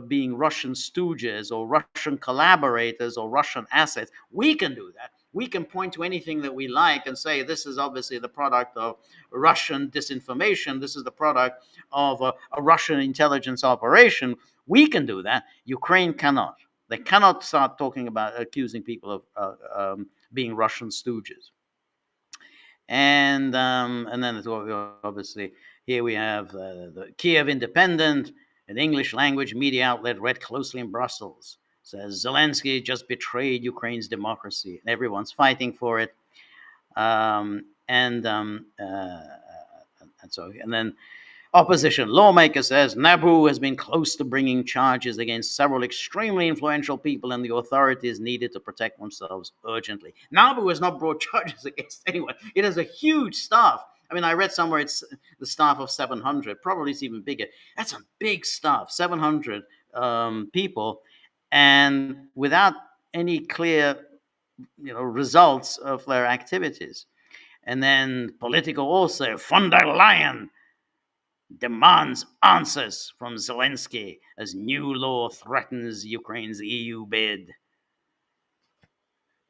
Speaker 1: being Russian stooges or Russian collaborators or Russian assets. We can do that. we can point to anything that we like and say this is obviously the product of Russian disinformation. This is the product of a Russian intelligence operation. We can do that. Ukraine cannot. They cannot start talking about accusing people of being Russian stooges. And then it's obviously here we have the Kiev Independent, an English language media outlet read closely in Brussels, says Zelensky just betrayed Ukraine's democracy, and everyone's fighting for it. And then opposition lawmaker says NABU has been close to bringing charges against several extremely influential people, and the authorities needed to protect themselves urgently. NABU has not brought charges against anyone. It has a huge staff. I mean, I read somewhere it's the staff of 700. Probably it's even bigger. That's a big staff, 700 people, and without any clear, results of their activities. And then political also, von der Leyen demands answers from Zelensky as new law threatens Ukraine's EU bid.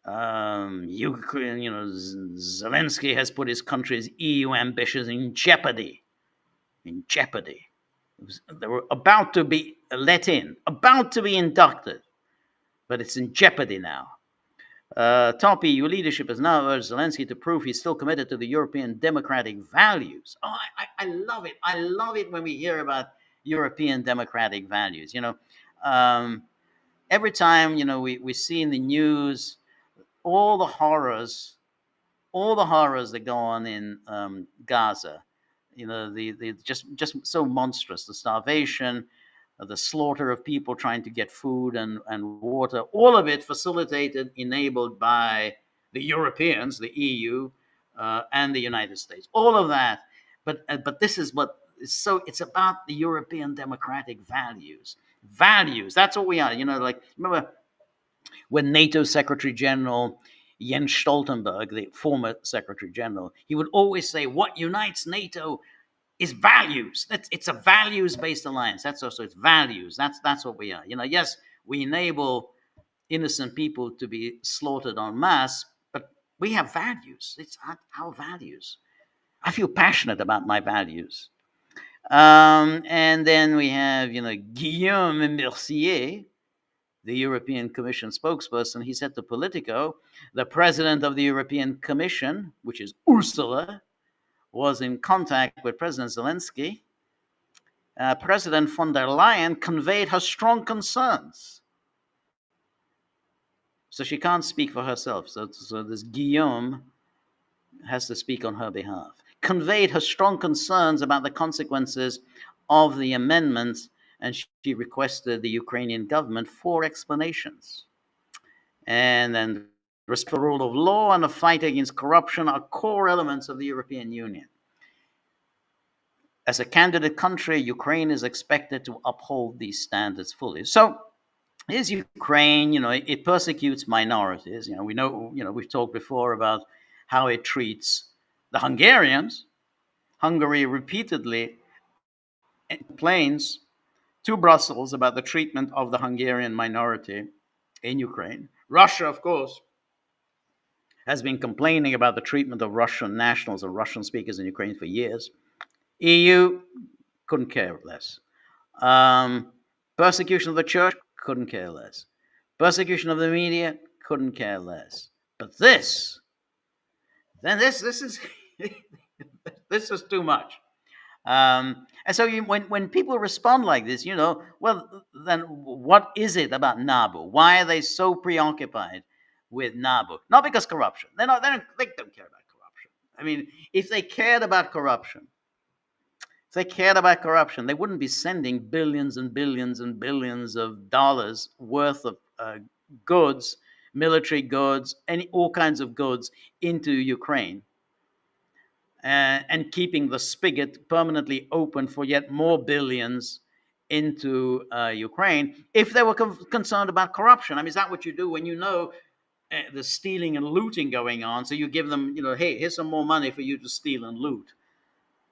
Speaker 1: Ukraine, Zelensky has put his country's EU ambitions in jeopardy. In jeopardy. They were about to be let in, about to be inducted, but it's in jeopardy now. Top EU leadership has now urged Zelensky to prove he's still committed to the European democratic values. Oh, I love it. I love it when we hear about European democratic values. Every time, we see in the news all the horrors that go on in Gaza. The just so monstrous, the starvation, the slaughter of people trying to get food and water, all of it facilitated, enabled by the Europeans, the EU, and the United States. All of that. But this is what is so, it's about the European democratic values. Values, that's what we are. Remember when NATO Secretary General Jens Stoltenberg, the former Secretary General, he would always say, what unites NATO is values. It's a values-based alliance. That's also, it's values. That's what we are. Yes, we enable innocent people to be slaughtered en masse, but we have values. It's our values. I feel passionate about my values. And then we have, Guillaume Mercier, the European Commission spokesperson. He said to Politico, the president of the European Commission, which is Ursula, was in contact with President Zelensky. President von der Leyen conveyed her strong concerns. So she can't speak for herself. So this Guillaume has to speak on her behalf. Conveyed her strong concerns about the consequences of the amendments, and she requested the Ukrainian government for explanations. And then respect for the rule of law and the fight against corruption are core elements of the European Union. As a candidate country, Ukraine is expected to uphold these standards fully. So here's Ukraine, it persecutes minorities. We know, we've talked before about how it treats the Hungarians. Hungary repeatedly complains to Brussels about the treatment of the Hungarian minority in Ukraine. Russia, of course, has been complaining about the treatment of Russian nationals or Russian speakers in Ukraine for years. EU couldn't care less. Persecution of the church, couldn't care less. Persecution of the media, couldn't care less. But this is this is too much. And so when people respond like this, well, then what is it about NABU? Why are they so preoccupied with NABU? Not because corruption. They don't care about corruption. I mean, if they cared about corruption, they wouldn't be sending billions and billions and billions of dollars worth of goods, military goods, all kinds of goods into Ukraine. And keeping the spigot permanently open for yet more billions into Ukraine, if they were concerned about corruption. I mean, is that what you do when the stealing and looting going on? So you give them, hey, here's some more money for you to steal and loot.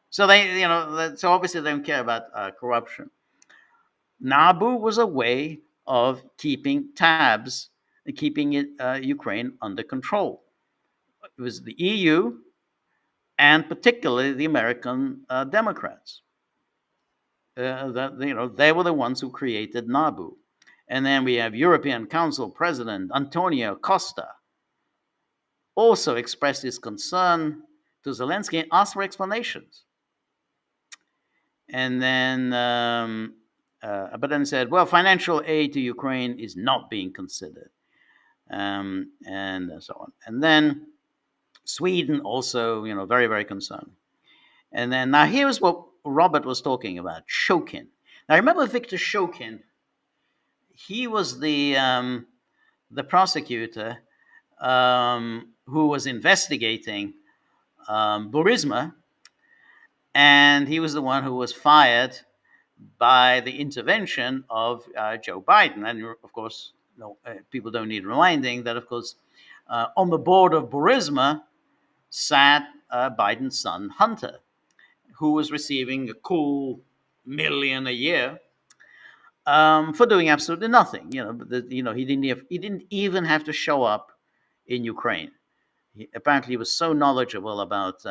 Speaker 1: So so obviously they don't care about corruption. NABU was a way of keeping tabs, keeping Ukraine under control. It was the EU and particularly the American Democrats. They were the ones who created NABU. And then we have European Council President Antonio Costa also expressed his concern to Zelensky and asked for explanations. And then, but then said, well, financial aid to Ukraine is not being considered, and so on. And then Sweden also, very, very concerned. And then now here's what Robert was talking about, Shokin. Now remember Viktor Shokin? He was the prosecutor who was investigating Burisma, and he was the one who was fired by the intervention of Joe Biden. And of course, people don't need reminding that, of course, on the board of Burisma sat Biden's son, Hunter, who was receiving a cool $1 million a year for doing absolutely nothing. He didn't even have to show up in Ukraine. Apparently, he was so knowledgeable about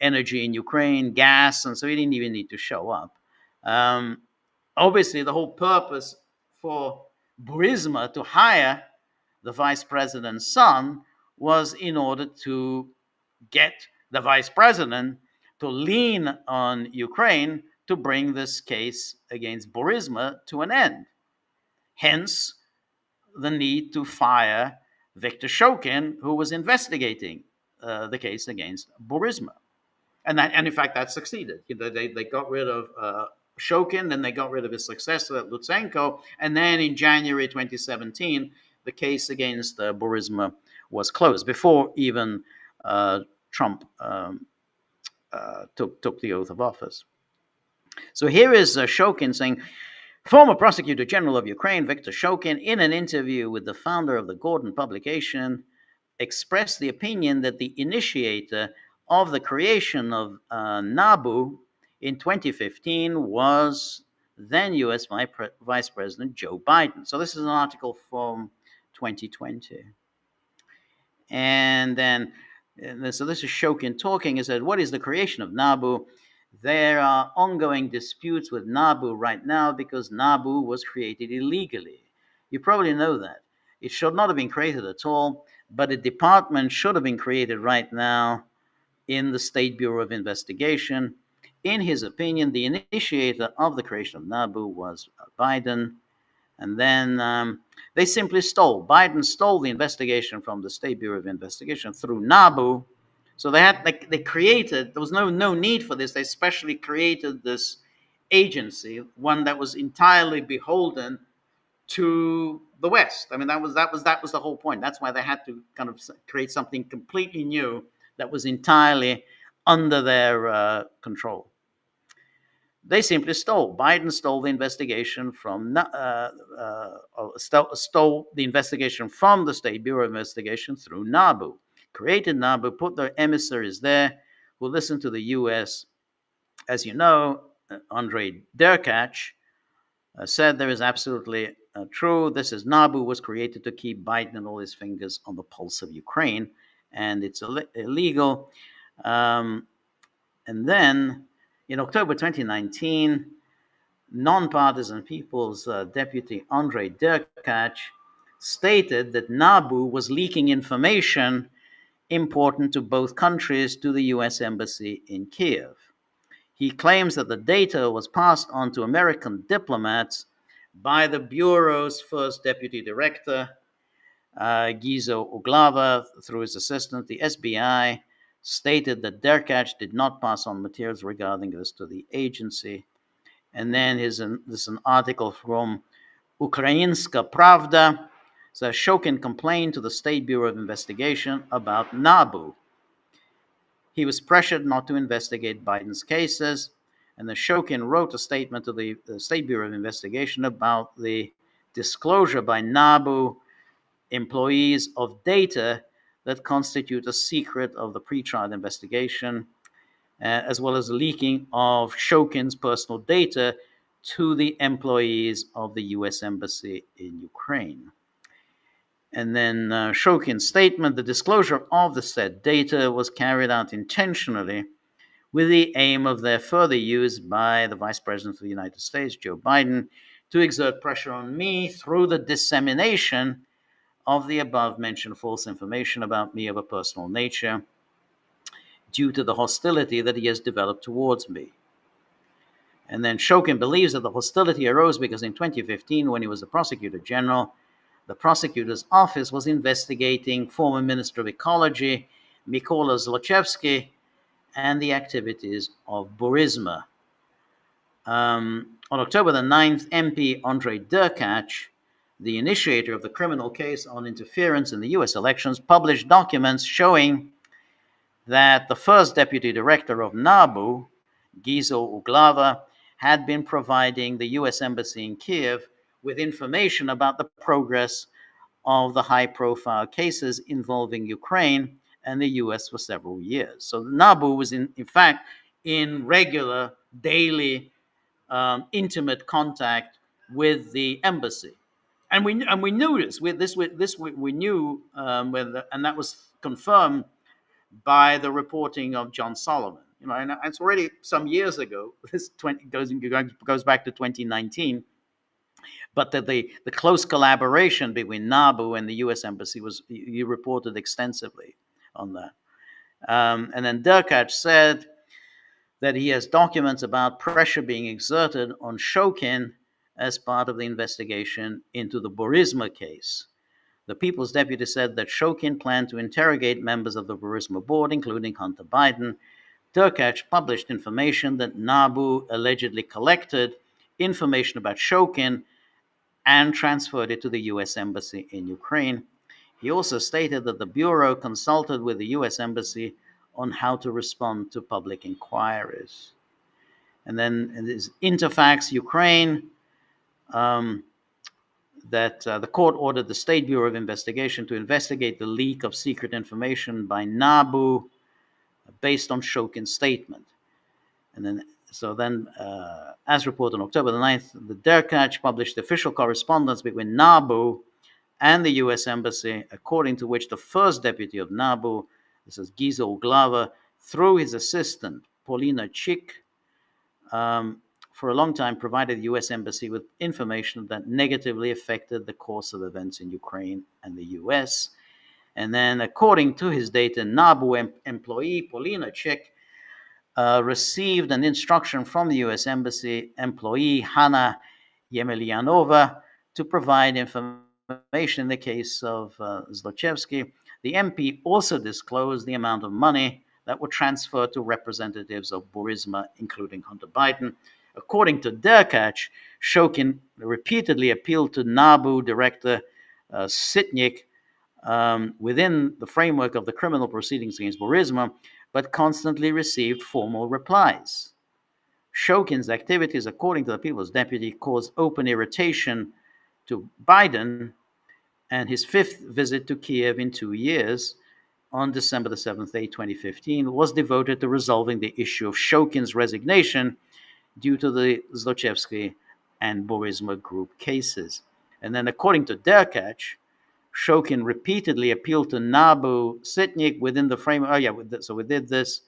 Speaker 1: energy in Ukraine, gas, and so he didn't even need to show up. Obviously, the whole purpose for Burisma to hire the vice president's son was in order to get the vice president to lean on Ukraine to bring this case against Burisma to an end. Hence, the need to fire Viktor Shokin, who was investigating the case against Burisma. And in fact, that succeeded. They got rid of Shokin, then they got rid of his successor, Lutsenko, and then in January 2017, the case against Burisma was closed before even Trump took the oath of office. So here is Shokin saying, former Prosecutor General of Ukraine, Viktor Shokin, in an interview with the founder of the Gordon publication, expressed the opinion that the initiator of the creation of NABU in 2015 was then U.S. Vice President Joe Biden. So this is an article from 2020. And then, so this is Shokin talking. He said, what is the creation of NABU? There are ongoing disputes with NABU right now because NABU was created illegally. You probably know that. It should not have been created at all, but a department should have been created right now in the State Bureau of Investigation. In his opinion, the initiator of the creation of NABU was Biden. And then they simply stole. Biden stole the investigation from the State Bureau of Investigation through NABU. So they created, there was no need for this. They specially created this agency, one that was entirely beholden to the West. I mean, that was the whole point. That's why they had to kind of create something completely new that was entirely under their control. They simply stole. Biden stole the investigation from stole the investigation from the State Bureau of Investigation through NABU. Created NABU, put their emissaries there who listen to the U.S. As you know, Andrei Derkach said there is absolutely true. This is NABU was created to keep Biden and all his fingers on the pulse of Ukraine, and it's illegal. And then in October 2019, Nonpartisan People's Deputy Andrei Derkach stated that NABU was leaking information important to both countries to the U.S. Embassy in Kiev. He claims that the data was passed on to American diplomats by the Bureau's first deputy director, Gizo Uglava, through his assistant. The SBI stated that Derkach did not pass on materials regarding this to the agency. And then there's an article from Ukrainska Pravda. So Shokin complained to the State Bureau of Investigation about NABU. He was pressured not to investigate Biden's cases, and the Shokin wrote a statement to the State Bureau of Investigation about the disclosure by NABU employees of data that constitute a secret of the pre-trial investigation, as well as leaking of Shokin's personal data to the employees of the U.S. Embassy in Ukraine. And then Shokin's statement, the disclosure of the said data was carried out intentionally with the aim of their further use by the Vice President of the United States, Joe Biden, to exert pressure on me through the dissemination of the above mentioned false information about me of a personal nature due to the hostility that he has developed towards me. And then Shokin believes that the hostility arose because in 2015, when he was the prosecutor general, the prosecutor's office was investigating former Minister of Ecology, Mykola Zlochevsky, and the activities of Burisma. On October the 9th, MP Andrei Derkach, the initiator of the criminal case on interference in the US elections, published documents showing that the first deputy director of NABU, Gizo Uglava, had been providing the US Embassy in Kiev with information about the progress of the high-profile cases involving Ukraine and the US for several years. So NABU was, in fact, in regular, daily, intimate contact with the embassy. And we knew this. We knew, and that was confirmed by the reporting of John Solomon. And it's already some years ago. This goes back to 2019. But the close collaboration between NABU and the U.S. Embassy was, you reported extensively on that. And then Derkach said that he has documents about pressure being exerted on Shokin as part of the investigation into the Burisma case. The People's Deputy said that Shokin planned to interrogate members of the Burisma board, including Hunter Biden. Derkach published information that NABU allegedly collected information about Shokin and transferred it to the U.S. Embassy in Ukraine. He also stated that the Bureau consulted with the U.S. Embassy on how to respond to public inquiries. And then there's Interfax Ukraine, that the court ordered the State Bureau of Investigation to investigate the leak of secret information by NABU based on Shokin's statement. And then, as reported on October the 9th, the Derkach published official correspondence between NABU and the U.S. Embassy, according to which the first deputy of NABU, this is Gizo Uglava, through his assistant, Paulina Chik, for a long time provided the U.S. Embassy with information that negatively affected the course of events in Ukraine and the U.S. And then, according to his data, NABU employee Paulina Chik received an instruction from the U.S. Embassy employee Hanna Yemelyanova to provide information in the case of Zlochevsky. The MP also disclosed the amount of money that were transferred to representatives of Burisma, including Hunter Biden. According to Derkach, Shokin repeatedly appealed to NABU director Sitnik within the framework of the criminal proceedings against Burisma, but constantly received formal replies. Shokin's activities, according to the People's Deputy, caused open irritation to Biden, and his fifth visit to Kiev in 2 years, on December the 7th, 2015, was devoted to resolving the issue of Shokin's resignation due to the Zlochevsky and Burisma group cases. And then, according to Derkach, Shokin repeatedly appealed to NABU Sitnik within the framework. So we did this.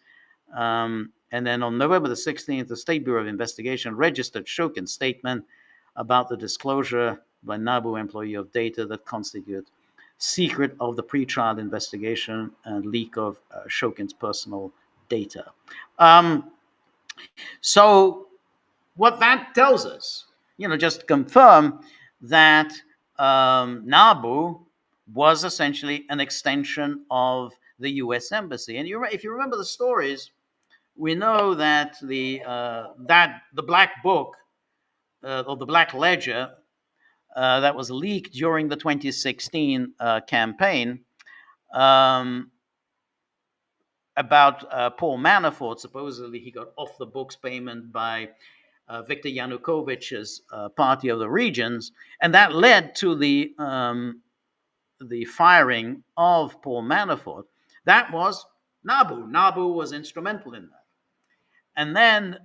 Speaker 1: And then on November the 16th, the State Bureau of Investigation registered Shokin's statement about the disclosure by NABU employee of data that constitute secret of the pretrial investigation and leak of Shokin's personal data. So what that tells us, just confirm that NABU was essentially an extension of the U.S. Embassy. And if you remember the stories, we know that the black book or the black ledger that was leaked during the 2016 campaign about Paul Manafort. Supposedly he got off the books payment by Viktor Yanukovych's Party of the Regions, and that led to the firing of Paul Manafort. That was NABU. NABU was instrumental in that. And then,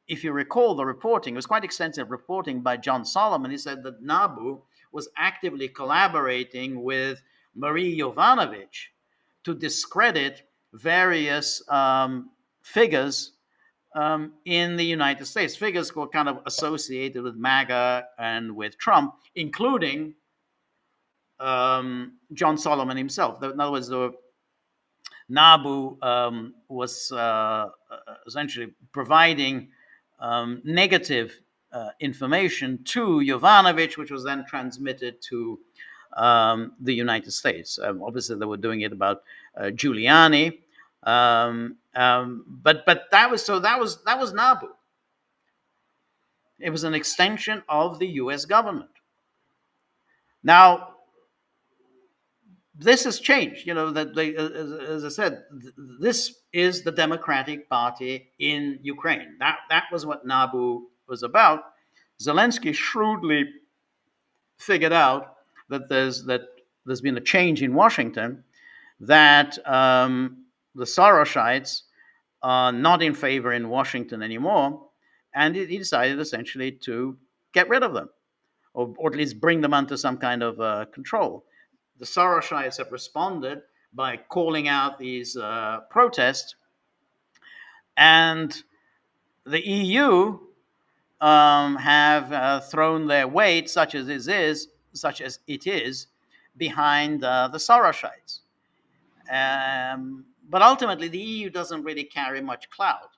Speaker 1: if you recall the reporting, it was quite extensive reporting by John Solomon. He said that NABU was actively collaborating with Marie Jovanovic to discredit various figures in the United States. Figures were kind of associated with MAGA and with Trump, including John Solomon himself. In other words, the NABU was essentially providing negative information to Jovanovic, which was then transmitted to the United States. Obviously, they were doing it about Giuliani, but that was NABU. It was an extension of the U.S. government. Now, this has changed. That as I said, this is the Democratic Party in Ukraine. That was what NABU was about. Zelensky shrewdly figured out that there's been a change in Washington, that the Sorosites are not in favor in Washington anymore, and he decided essentially to get rid of them, or at least bring them under some kind of control. The Sorosites have responded by calling out these protests, and the EU have thrown their weight, such as it is, behind the Sorosites. But ultimately, the EU doesn't really carry much clout,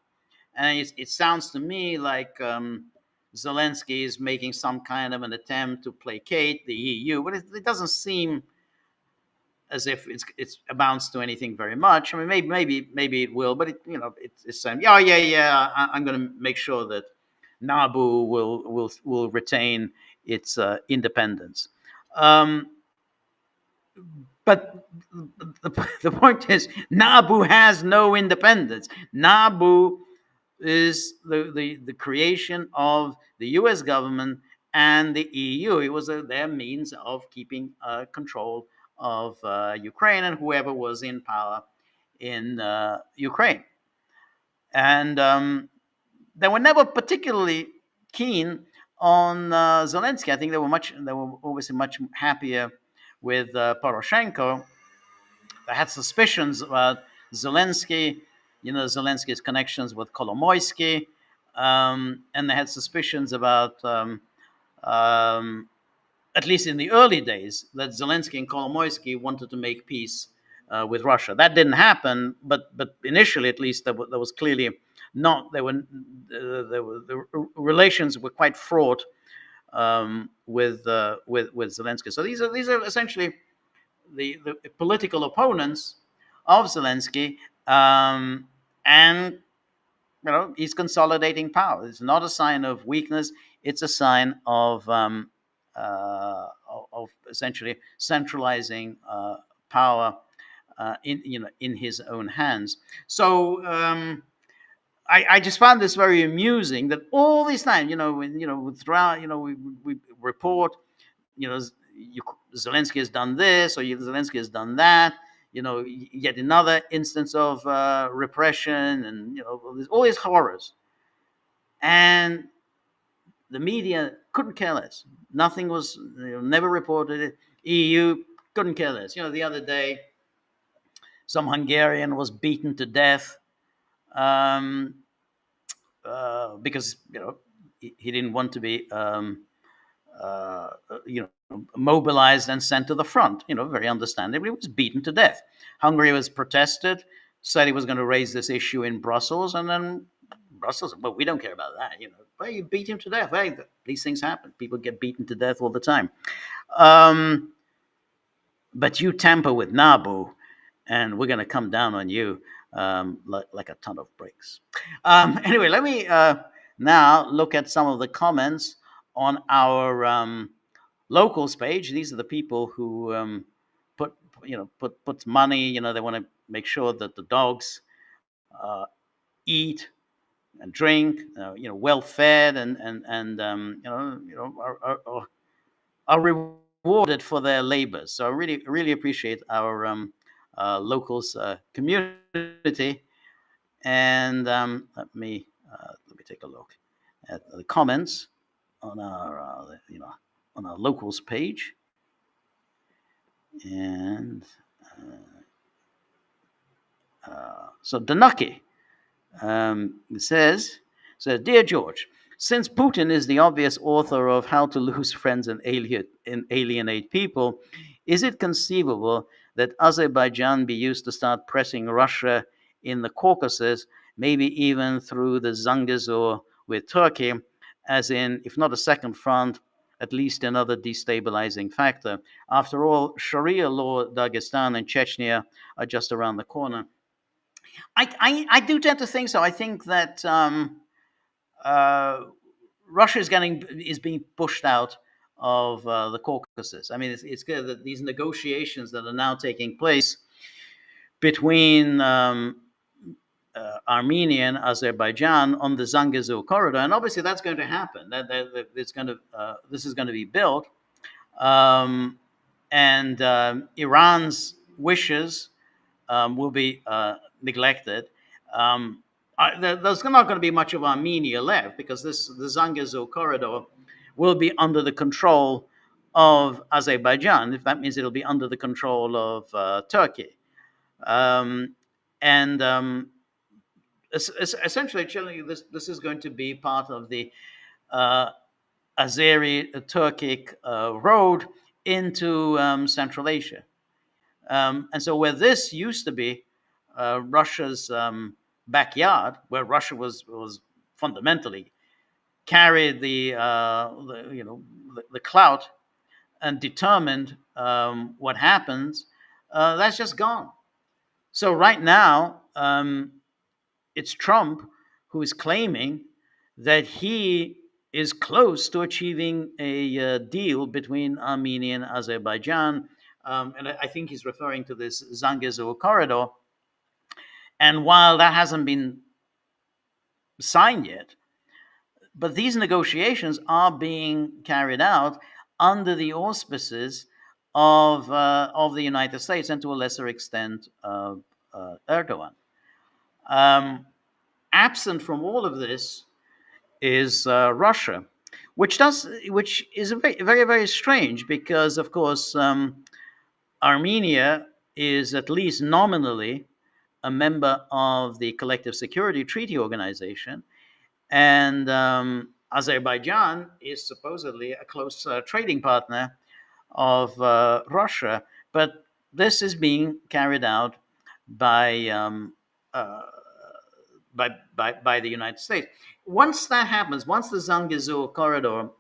Speaker 1: and it sounds to me like Zelensky is making some kind of an attempt to placate the EU, but it doesn't seem as if it amounts to anything very much. I mean, maybe it will, but it's saying, I'm going to make sure that NABU will retain its independence. But the point is, NABU has no independence. NABU is the creation of the U.S. government and the EU. It was their means of keeping control of Ukraine and whoever was in power in Ukraine. And they were never particularly keen on Zelensky. I think they were obviously much happier with Poroshenko. They had suspicions about Zelensky, Zelensky's connections with Kolomoisky, and they had suspicions about, at least in the early days, that Zelensky and Kolomoisky wanted to make peace with Russia. That didn't happen, but initially, at least, there was clearly not. The relations were quite fraught with Zelensky. So these are essentially the political opponents of Zelensky, and he's consolidating power. It's not a sign of weakness; it's a sign of essentially centralizing power in his own hands. So I just found this very amusing that all this time, throughout, we report, Zelensky has done this or Zelensky has done that, yet another instance of repression and, all these horrors. And the media couldn't care less. Nothing was, never reported it. EU couldn't care less. The other day, some Hungarian was beaten to death because he didn't want to be mobilized and sent to the front. Very understandably, he was beaten to death. Hungary was protested, said he was going to raise this issue in Brussels, and then Brussels, but we don't care about that. Well, you beat him to death. Hey, these things happen. People get beaten to death all the time. But you tamper with NABU, and we're going to come down on you like a ton of bricks. Anyway, let me now look at some of the comments on our locals page. These are the people who put money. They want to make sure that the dogs eat and drink, well fed, and are rewarded for their labors. So I really appreciate our locals community. And let me take a look at the comments on our on our locals page, and so Danuki says, Dear George, since Putin is the obvious author of How to Lose Friends and Alienate People, is it conceivable that Azerbaijan be used to start pressing Russia in the Caucasus, maybe even through the Zangezur with Turkey, as in, if not a second front, at least another destabilizing factor? After all, Sharia law, Dagestan, and Chechnya are just around the corner. I do tend to think so. I think that uh, Russia is being pushed out of the Caucasus. I mean, it's clear that these negotiations that are now taking place between Armenia and Azerbaijan on the Zangezur corridor, and obviously that's going to happen. This is going to be built, um, and Iran's wishes will be neglected. There's not going to be much of Armenia left because the Zangezur corridor will be under the control of Azerbaijan. If that means it'll be under the control of Turkey, um, and essentially, this is going to be part of the uh, Azeri-Turkic road into Central Asia. And so, where this used to be Russia's backyard, where Russia was fundamentally carried the clout and determined what happens, that's just gone. So right now, it's Trump who is claiming that he is close to achieving a deal between Armenia and Azerbaijan. And I think he's referring to this Zangezur corridor. And while that hasn't been signed yet, but these negotiations are being carried out under the auspices of the United States and to a lesser extent Erdogan. Absent from all of this is Russia, which is very very strange because of course Armenia is at least nominally a member of the Collective Security Treaty Organization, and Azerbaijan is supposedly a close trading partner of Russia. But this is being carried out by uh, by the United States. Once that happens, once the Zangezur corridor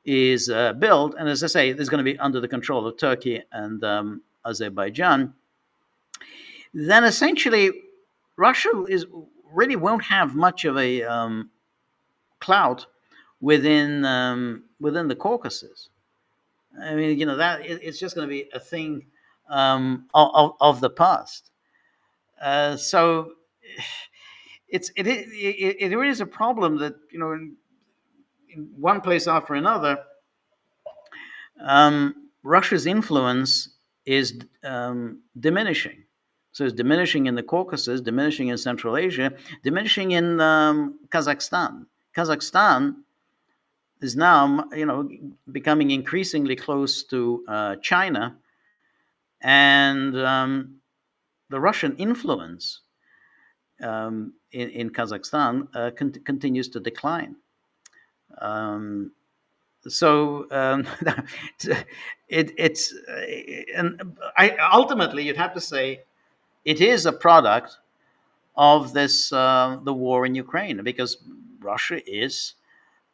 Speaker 1: is built, and as I say, there's going to be under the control of Turkey and Azerbaijan, then essentially Russia really won't have much of a clout within the Caucasus. I mean, that it's just going to be a thing of the past. So it really is a problem that in one place after another, Russia's influence is diminishing. So it's diminishing in the Caucasus, diminishing in Central Asia, diminishing in Kazakhstan. Kazakhstan is now, becoming increasingly close to China, and the Russian influence in Kazakhstan continues to decline. So it's and ultimately you'd have to say it is a product of this the war in Ukraine, because Russia is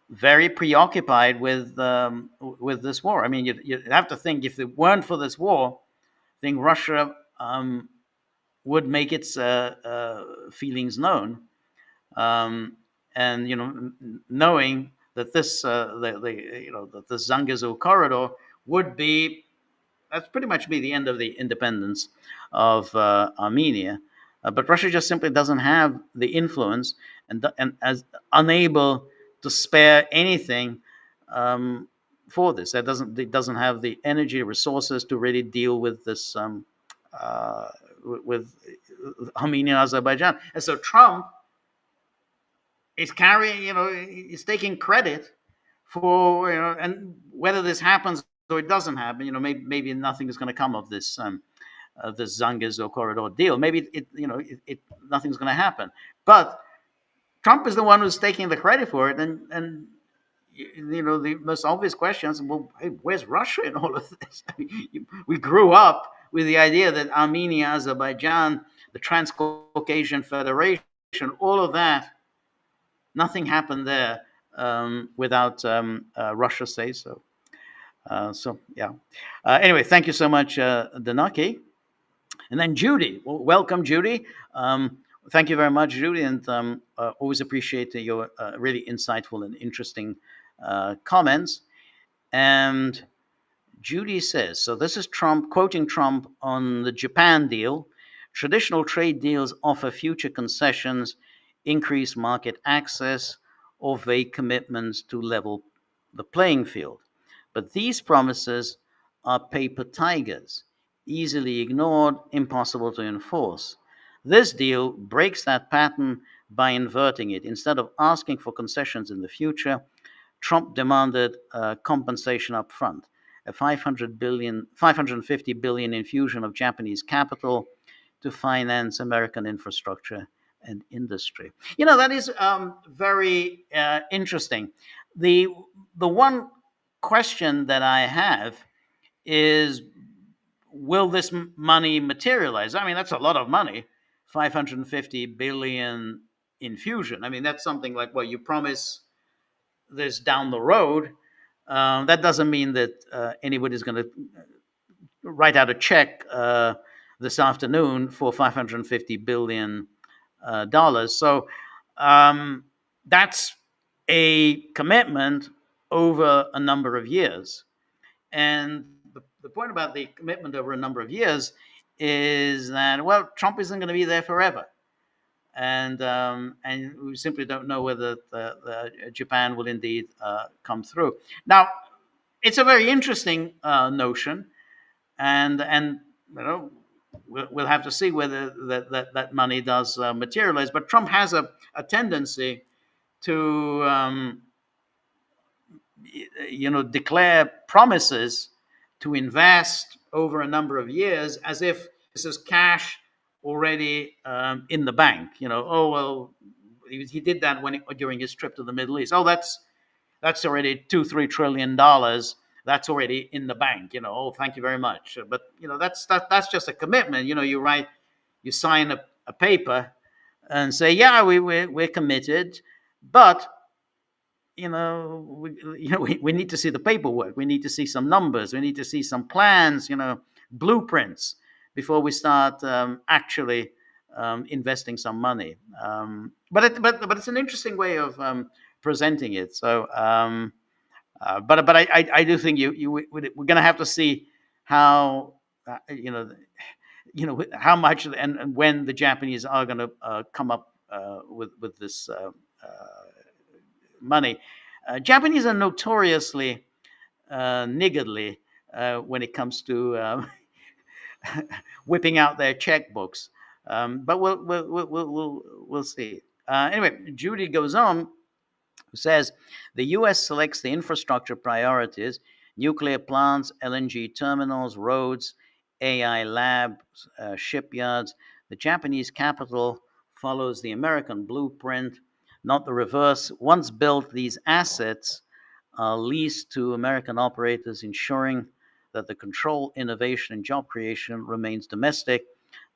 Speaker 1: very preoccupied with this war. I mean, you have to think if it weren't for this war, I think Russia would make its feelings known, and knowing that this that the Zangezur corridor would be that's pretty much be the end of the independence of Armenia. But Russia just simply doesn't have the influence and as unable to spare anything for this. It doesn't have the energy resources to really deal with this with Armenia and Azerbaijan. And so Trump is carrying, is taking credit for and whether this happens or it doesn't happen, maybe nothing is going to come of this Zangez or corridor deal. Maybe nothing's going to happen. But Trump is the one who's taking the credit for it, and the most obvious question is, well, hey, where's Russia in all of this? I mean, we grew up with the idea that Armenia, Azerbaijan, the Transcaucasian Federation, all of that, nothing happened there without Russia say so. So yeah. Anyway, thank you so much, Danaki. And then Judy. Well, welcome, Judy. Thank you very much, Judy, and always appreciate your really insightful and interesting comments. And Judy says, so this is Trump, quoting Trump on the Japan deal. Traditional trade deals offer future concessions, increased market access, or vague commitments to level the playing field. But these promises are paper tigers, easily ignored, impossible to enforce. This deal breaks that pattern by inverting it. Instead of asking for concessions in the future, Trump demanded compensation up front, a $550 billion infusion of Japanese capital to finance American infrastructure and industry. That is very interesting. The one question that I have is, will this money materialize? I mean, that's a lot of money, 550 billion infusion. I mean, that's something like, well, you promise this down the road. That doesn't mean that anybody's going to write out a check this afternoon for $550 billion. So that's a commitment over a number of years. And the point about the commitment over a number of years is that, well, Trump isn't going to be there forever. And we simply don't know whether Japan will indeed come through. Now, it's a very interesting notion, and we'll have to see whether that money does materialize. But Trump has a tendency to declare promises to invest over a number of years as if this is cash already in the bank. Oh, well, he did that during his trip to the Middle East. Oh, that's already $2-3 trillion. That's already in the bank. Oh, thank you very much. But that's just a commitment. You sign a paper and say, yeah, we're committed, but we need to see the paperwork. We need to see some numbers. We need to see some plans, blueprints before we start actually investing some money. But it's an interesting way of presenting it. So, but I do think we're going to have to see how how much and when the Japanese are going to come up with this money. Japanese are notoriously niggardly when it comes to whipping out their checkbooks, but we'll see. Anyway, Judy goes on, who says the U.S. selects the infrastructure priorities: nuclear plants, LNG terminals, roads, AI labs, shipyards. The Japanese capital follows the American blueprint, not the reverse. Once built, these assets are leased to American operators, ensuring that the control, innovation, and job creation remains domestic.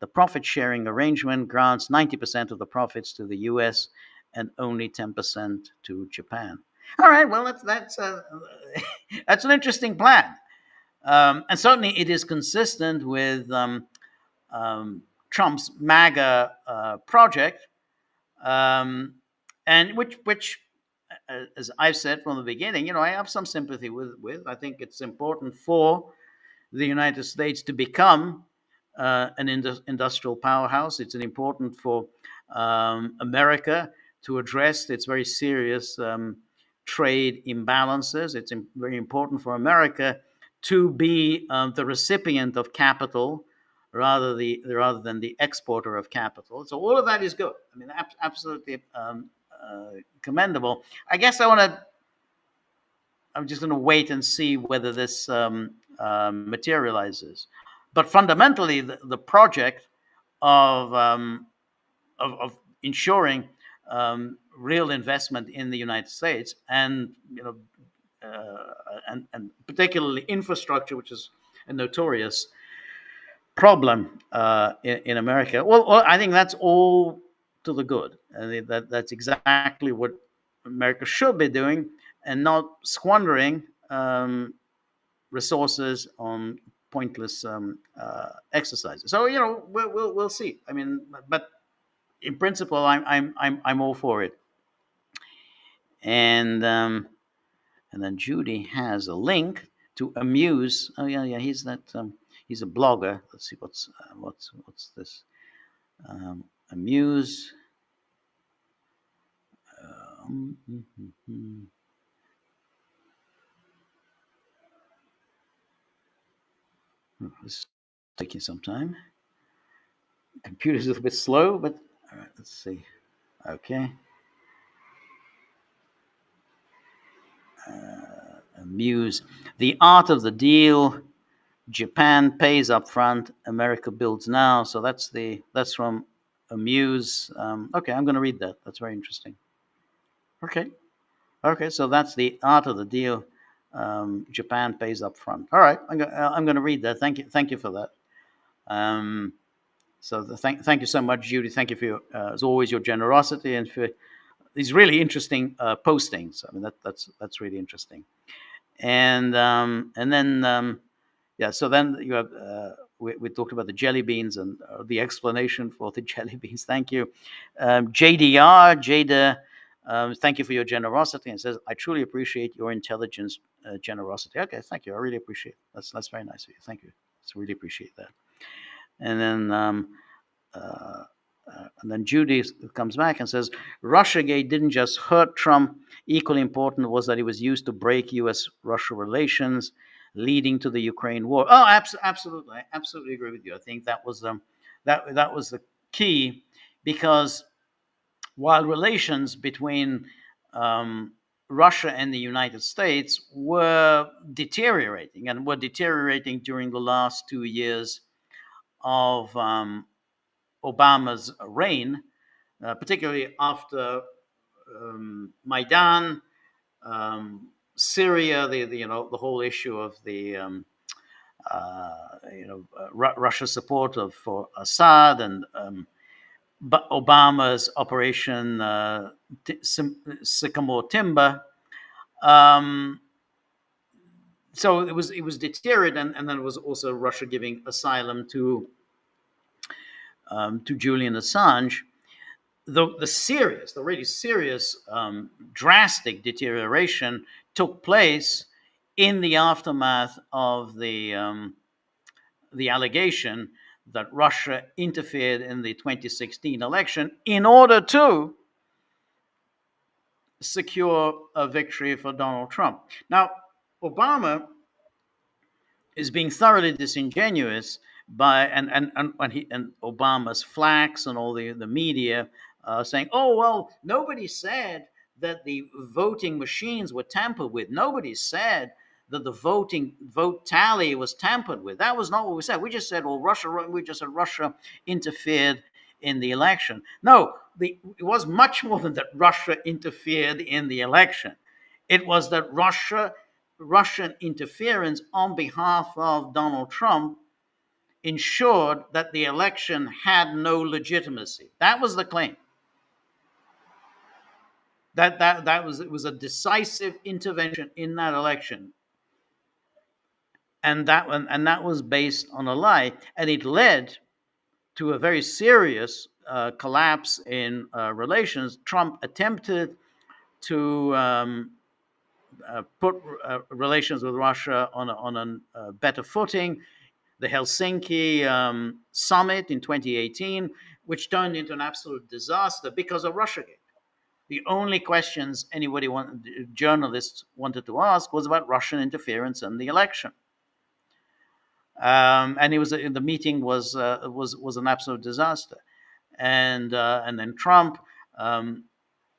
Speaker 1: The profit-sharing arrangement grants 90% of the profits to the U.S. and only 10% to Japan. All right, well, that's an interesting plan, and certainly it is consistent with Trump's MAGA project, and which, as I've said from the beginning, I have some sympathy with. I think it's important for the United States to become an industrial powerhouse. It's important for America to address its very serious trade imbalances. It's very important for America to be the recipient of capital rather than the exporter of capital. So all of that is good. I mean, absolutely commendable. I guess I want to I'm just going to wait and see whether this materializes. But fundamentally, the project of, of ensuring real investment in the United States, and and particularly infrastructure, which is a notorious problem in America. Well, I think that's all to the good. I think that's exactly what America should be doing, and not squandering resources on pointless exercises. So we'll see. I mean, but in principle, I'm all for it. And then Judy has a link to Amuse. Oh yeah, he's that. He's a blogger. Let's see what's this. Amuse. This is taking some time. Computer's a little bit slow, but all right. Let's see. Okay. Amuse. The art of the deal. Japan pays up front, America builds now. So that's from Amuse. Okay, I'm going to read that. That's very interesting. Okay. So that's the art of the deal. Japan pays up front. All right, I'm going to read that. Thank you for that. Thank you so much, Judy. Thank you for your, as always, your generosity and for these really interesting postings. I mean, that's really interesting. And then. Yeah, so then you have, we talked about the jelly beans and the explanation for the jelly beans. Thank you. Jada, thank you for your generosity. And says, I truly appreciate your intelligence, generosity. Okay, thank you. I really appreciate it. That's very nice of you. Thank you. I really appreciate that. And then Judy comes back and says, Russiagate didn't just hurt Trump. Equally important was that it was used to break U.S.-Russia relations, leading to the Ukraine war. Oh, absolutely. I absolutely agree with you. I think that was that was the key, because while relations between Russia and the United States were deteriorating, and were deteriorating during the last 2 years of Obama's reign, particularly after Maidan, Syria, the whole issue of the Russia's support for Assad, and Obama's Operation Sycamore Timber. So it was deteriorated, and then it was also Russia giving asylum to Julian Assange. The really serious, drastic deterioration took place in the aftermath of the allegation that Russia interfered in the 2016 election in order to secure a victory for Donald Trump. Now, Obama is being thoroughly disingenuous and Obama's flacks and all the media saying, oh, well, nobody said that the voting machines were tampered with. Nobody said that the vote tally was tampered with. That was not what we said. We just said, well, Russia interfered in the election. No, it was much more than that Russia interfered in the election. It was that Russian interference on behalf of Donald Trump ensured that the election had no legitimacy. That was the claim. It was a decisive intervention in that election, and that was based on a lie, and it led to a very serious collapse in relations. Trump attempted to put relations with Russia on a better footing. The Helsinki summit in 2018, which turned into an absolute disaster because of Russiagate. The only questions journalists wanted to ask was about Russian interference in the election, and the meeting was an absolute disaster. And then Trump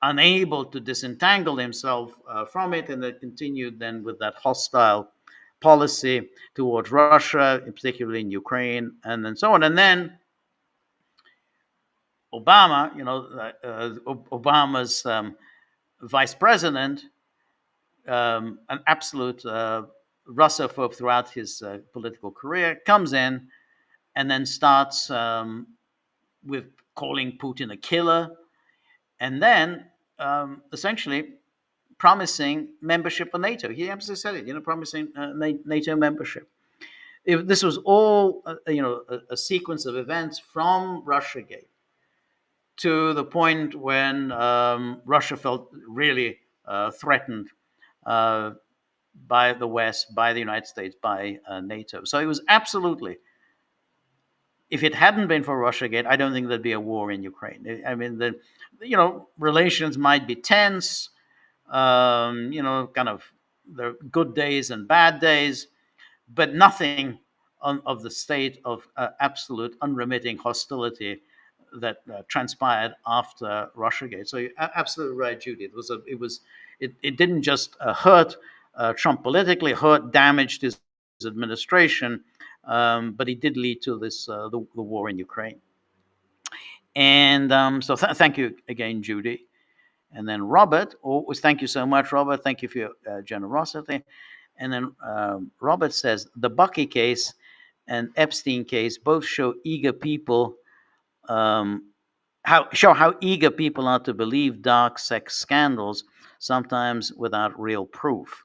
Speaker 1: unable to disentangle himself from it, and it continued then with that hostile policy towards Russia, particularly in Ukraine, and then so on. And then Obama, Obama's vice president, an absolute Russophobe throughout his political career, comes in and then starts with calling Putin a killer, and then essentially promising membership of NATO. He absolutely said it, promising NATO membership. This was all, a sequence of events from Russiagate to the point when Russia felt really threatened by the West, by the United States, by NATO. So it was absolutely, if it hadn't been for Russiagate, I don't think there'd be a war in Ukraine. I mean, relations might be tense, kind of there are good days and bad days, but nothing of the state of absolute unremitting hostility that transpired after Russiagate. So you're absolutely right, Judy. It didn't just hurt Trump politically, damaged his administration, but it did lead to this the war in Ukraine. And so thank you again, Judy. And then Robert, thank you so much, Robert. Thank you for your generosity. And then Robert says, the Bucky case and Epstein case both show eager people, how eager people are to believe dark sex scandals, sometimes without real proof.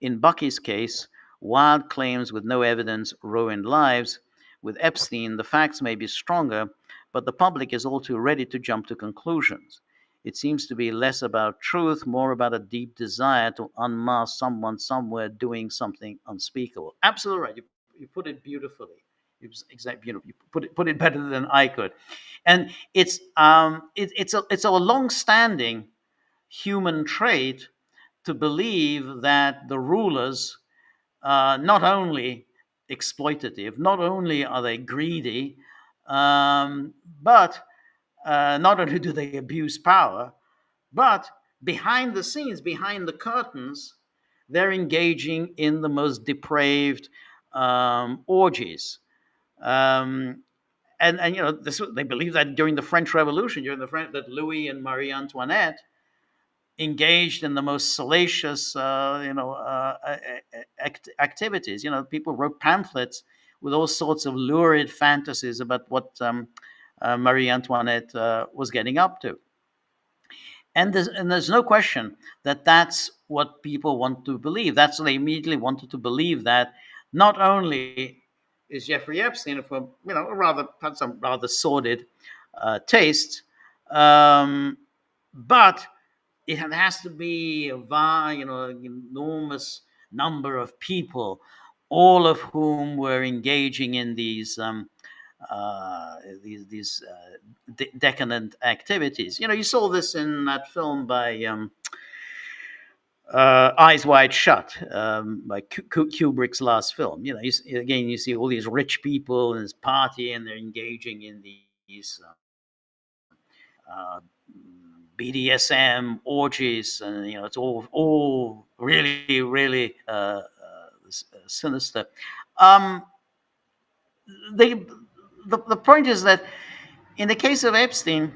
Speaker 1: In Bucky's case, wild claims with no evidence ruined lives. With Epstein, the facts may be stronger, but the public is all too ready to jump to conclusions. It seems to be less about truth, more about a deep desire to unmask someone somewhere doing something unspeakable. Absolutely right. You put it beautifully. Exactly. You put it better than I could. And it's a long-standing human trait to believe that the rulers not only exploitative, not only are they greedy, but not only do they abuse power, but behind the scenes, behind the curtains, they're engaging in the most depraved orgies. And they believe that during the French Revolution, that Louis and Marie Antoinette engaged in the most salacious, activities. People wrote pamphlets with all sorts of lurid fantasies about what Marie Antoinette was getting up to. And there's no question that that's what people want to believe. That's what they immediately wanted to believe, that not only is Jeffrey Epstein, had some rather sordid taste, but it has to be an enormous number of people, all of whom were engaging in these decadent activities. You saw this in that film by Eyes Wide Shut, by Kubrick's last film. You see all these rich people in this party, and they're engaging in these BDSM orgies, and it's all really, really sinister. The point is that in the case of Epstein,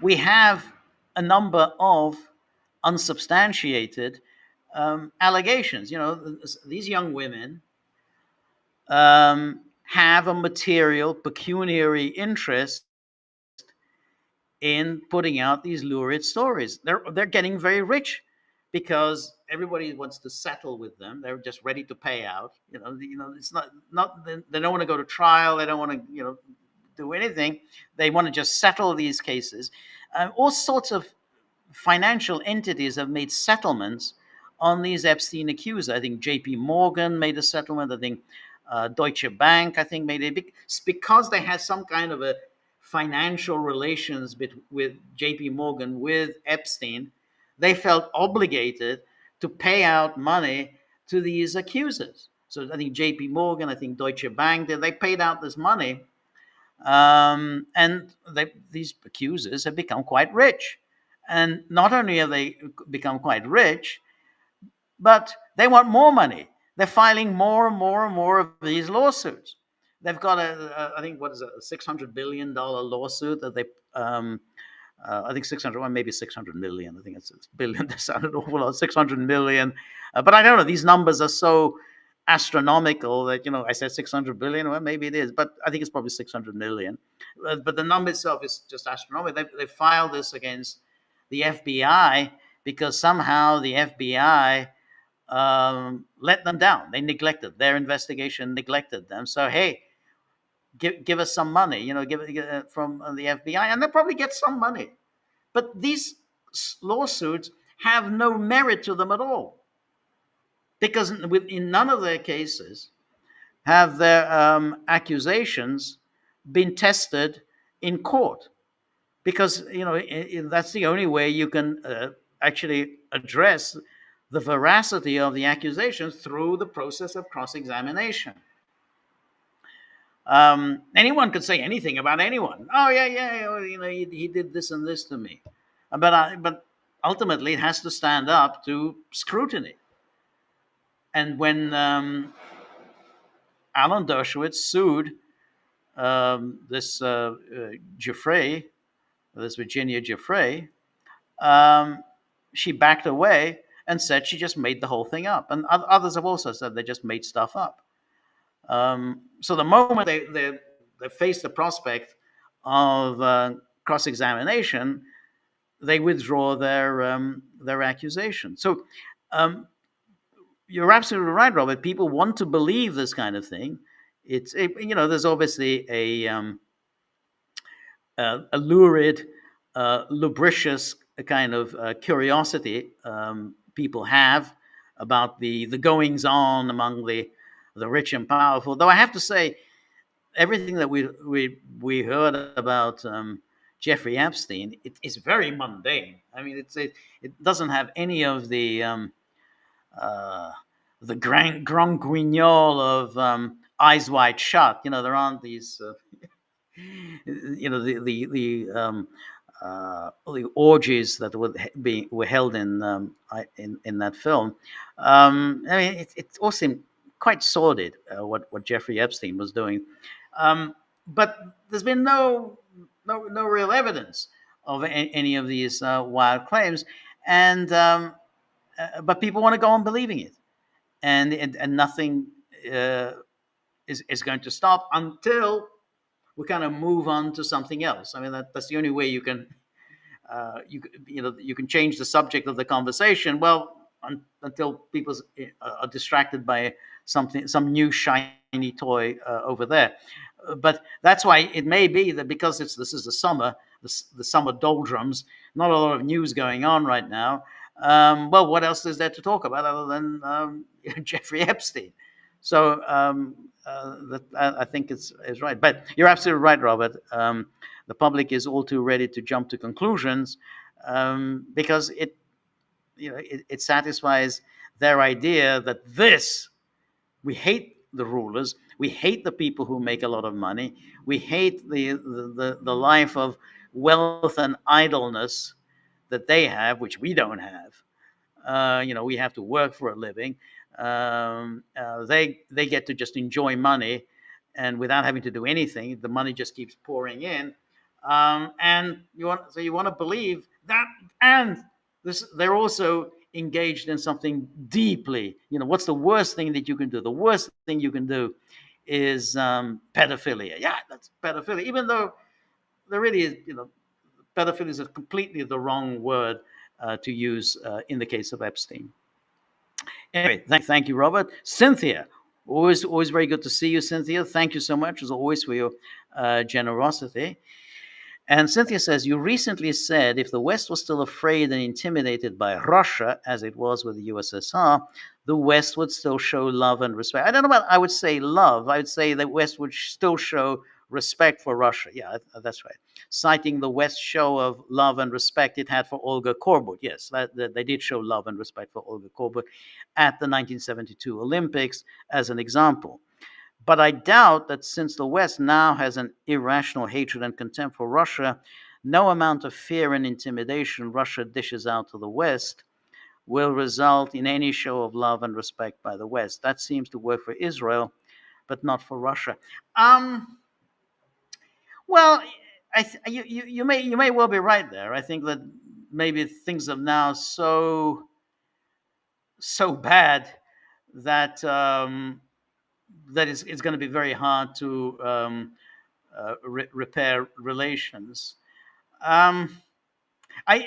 Speaker 1: we have a number of unsubstantiated allegations. These young women have a material pecuniary interest in putting out these lurid stories. They're getting very rich because everybody wants to settle with them. They're just ready to pay out. It's not they don't want to go to trial. They don't want to do anything. They want to just settle these cases. All sorts of financial entities have made settlements on these Epstein accusers. I think J.P. Morgan made a settlement. I think Deutsche Bank, I think, made it because they had some kind of a financial relations with J.P. Morgan, with Epstein. They felt obligated to pay out money to these accusers. So I think J.P. Morgan, I think Deutsche Bank, they paid out this money, and these accusers have become quite rich. And not only have they become quite rich, but they want more money. They're filing more and more and more of these lawsuits. They've got I think, what is it, a $600 billion lawsuit that they, I think 600, or maybe 600 million. I think it's billion. That sounded awful lot. 600 million, but I don't know. These numbers are so astronomical that, I said 600 billion. Well, maybe it is, but I think it's probably 600 million. But the number itself is just astronomical. They filed this against the FBI because somehow the FBI let them down. They neglected their investigation, neglected them. So hey, give us some money, give from the FBI, and they'll probably get some money. But these lawsuits have no merit to them at all, because in none of their cases have their accusations been tested in court, because that's the only way you can actually address the veracity of the accusations, through the process of cross-examination. Anyone could say anything about anyone. Oh yeah, he did this and this to me, but ultimately it has to stand up to scrutiny. And when Alan Dershowitz sued this Giuffre, this Virginia Giuffre, she backed away and said she just made the whole thing up. And others have also said they just made stuff up. So the moment they face the prospect of cross-examination, they withdraw their accusation. So you're absolutely right, Robert. People want to believe this kind of thing. There's obviously a lurid, lubricious kind of curiosity people have about the goings on among the rich and powerful. Though I have to say, everything that we heard about Jeffrey Epstein, it is very mundane. I mean, it doesn't have any of the grand guignol of Eyes Wide Shut. There aren't these. The orgies that were held in that film. I mean, it all seemed quite sordid, what Jeffrey Epstein was doing, but there's been no real evidence of any of these wild claims, and but people want to go on believing it, and nothing is going to stop until we kind of move on to something else. I mean, that's the only way you can you can change the subject of the conversation. Well, until people are distracted by some new shiny toy over there. But that's why it may be that, because this is the summer, the summer doldrums, not a lot of news going on right now. Well, what else is there to talk about other than Jeffrey Epstein? So I think it's right. But you're absolutely right, Robert. The public is all too ready to jump to conclusions because it satisfies their idea that we hate the rulers, we hate the people who make a lot of money, we hate the life of wealth and idleness that they have, which we don't have. We have to work for a living. They get to just enjoy money, and without having to do anything, the money just keeps pouring in. And you want to believe that, and they're also engaged in something deeply. What's the worst thing that you can do? The worst thing you can do is pedophilia. Yeah, that's pedophilia. Even though there really is, pedophilia is completely the wrong word to use in the case of Epstein. Anyway, thank you, Robert. Cynthia, always very good to see you, Cynthia. Thank you so much, as always, for your generosity. And Cynthia says, you recently said if the West was still afraid and intimidated by Russia, as it was with the USSR, the West would still show love and respect. I don't know about, I would say love. I would say the West would still show respect for Russia. Yeah, that's right. Citing the West show of love and respect it had for Olga Korbut. Yes, that they did show love and respect for Olga Korbut at the 1972 Olympics as an example. But I doubt that since the West now has an irrational hatred and contempt for Russia, no amount of fear and intimidation Russia dishes out to the West will result in any show of love and respect by the West. That seems to work for Israel, but not for Russia. Um, well, you may well be right there. I think that maybe things are now so bad that that it's going to be very hard to repair relations. Um, I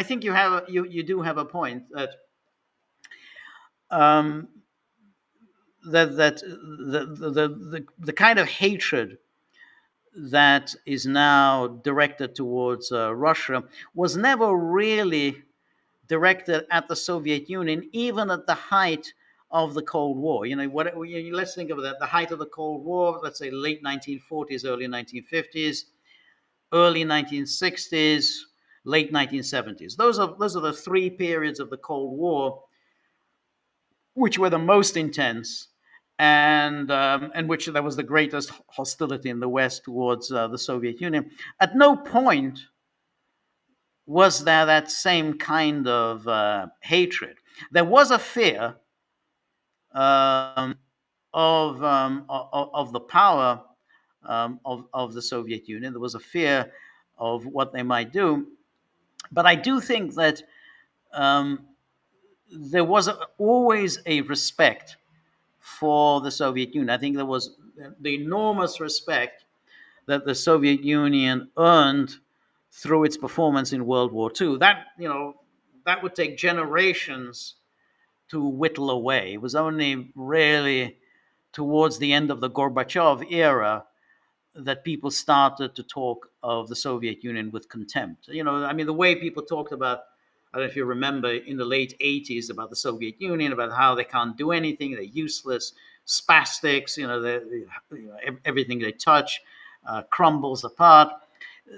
Speaker 1: think you do have a point that um, the kind of hatred that is now directed towards Russia was never really directed at the Soviet Union, even at the height of the Cold War. Let's think of that: the height of the Cold War, let's say late 1940s, early 1950s, early 1960s, late 1970s. Those are the three periods of the Cold War which were the most intense, and which there was the greatest hostility in the West towards the Soviet Union. At no point was there that same kind of hatred. There was a fear um, of the power of the Soviet Union. There was a fear of what they might do, but I do think that um, there was always a respect for the Soviet Union. I think there was the enormous respect that the Soviet Union earned through its performance in World War II. That would take generations to whittle away. It was only really towards the end of the Gorbachev era that people started to talk of the Soviet Union with contempt. I mean, the way people talked about, I don't know if you remember, in the late 80s about the Soviet Union, about how they can't do anything, they're useless, spastics, everything they touch crumbles apart.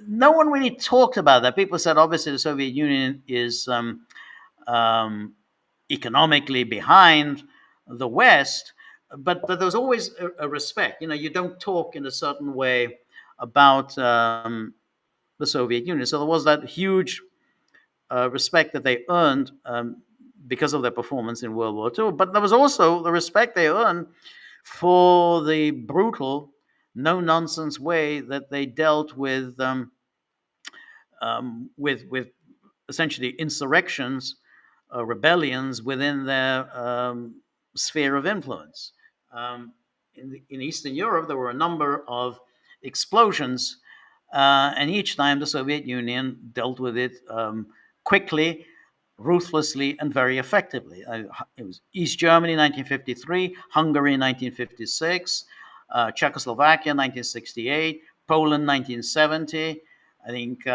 Speaker 1: No one really talked about that. People said, obviously, the Soviet Union is um, economically behind the West, but there's always a respect. You don't talk in a certain way about the Soviet Union. So there was that huge respect that they earned because of their performance in World War II. But there was also the respect they earned for the brutal, no nonsense way that they dealt with essentially insurrections, rebellions within their sphere of influence. In Eastern Europe, there were a number of explosions, and each time the Soviet Union dealt with it quickly, ruthlessly, and very effectively. It was East Germany, 1953, Hungary, 1956, Czechoslovakia, 1968, Poland, 1970. I think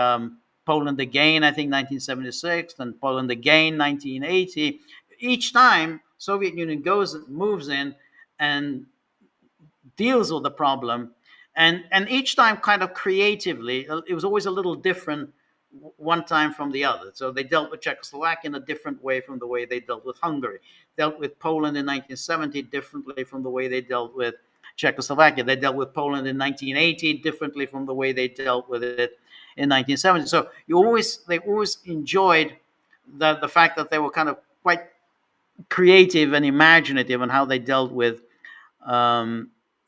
Speaker 1: Poland again, I think 1976, and Poland again, 1980. Each time, Soviet Union moves in and deals with the problem, and each time kind of creatively. It was always a little different one time from the other. So they dealt with Czechoslovakia in a different way from the way they dealt with Hungary. Dealt with Poland in 1970 differently from the way they dealt with Czechoslovakia. They dealt with Poland in 1980 differently from the way they dealt with it in 1970. So they always enjoyed the fact that they were kind of quite creative and imaginative in how they dealt with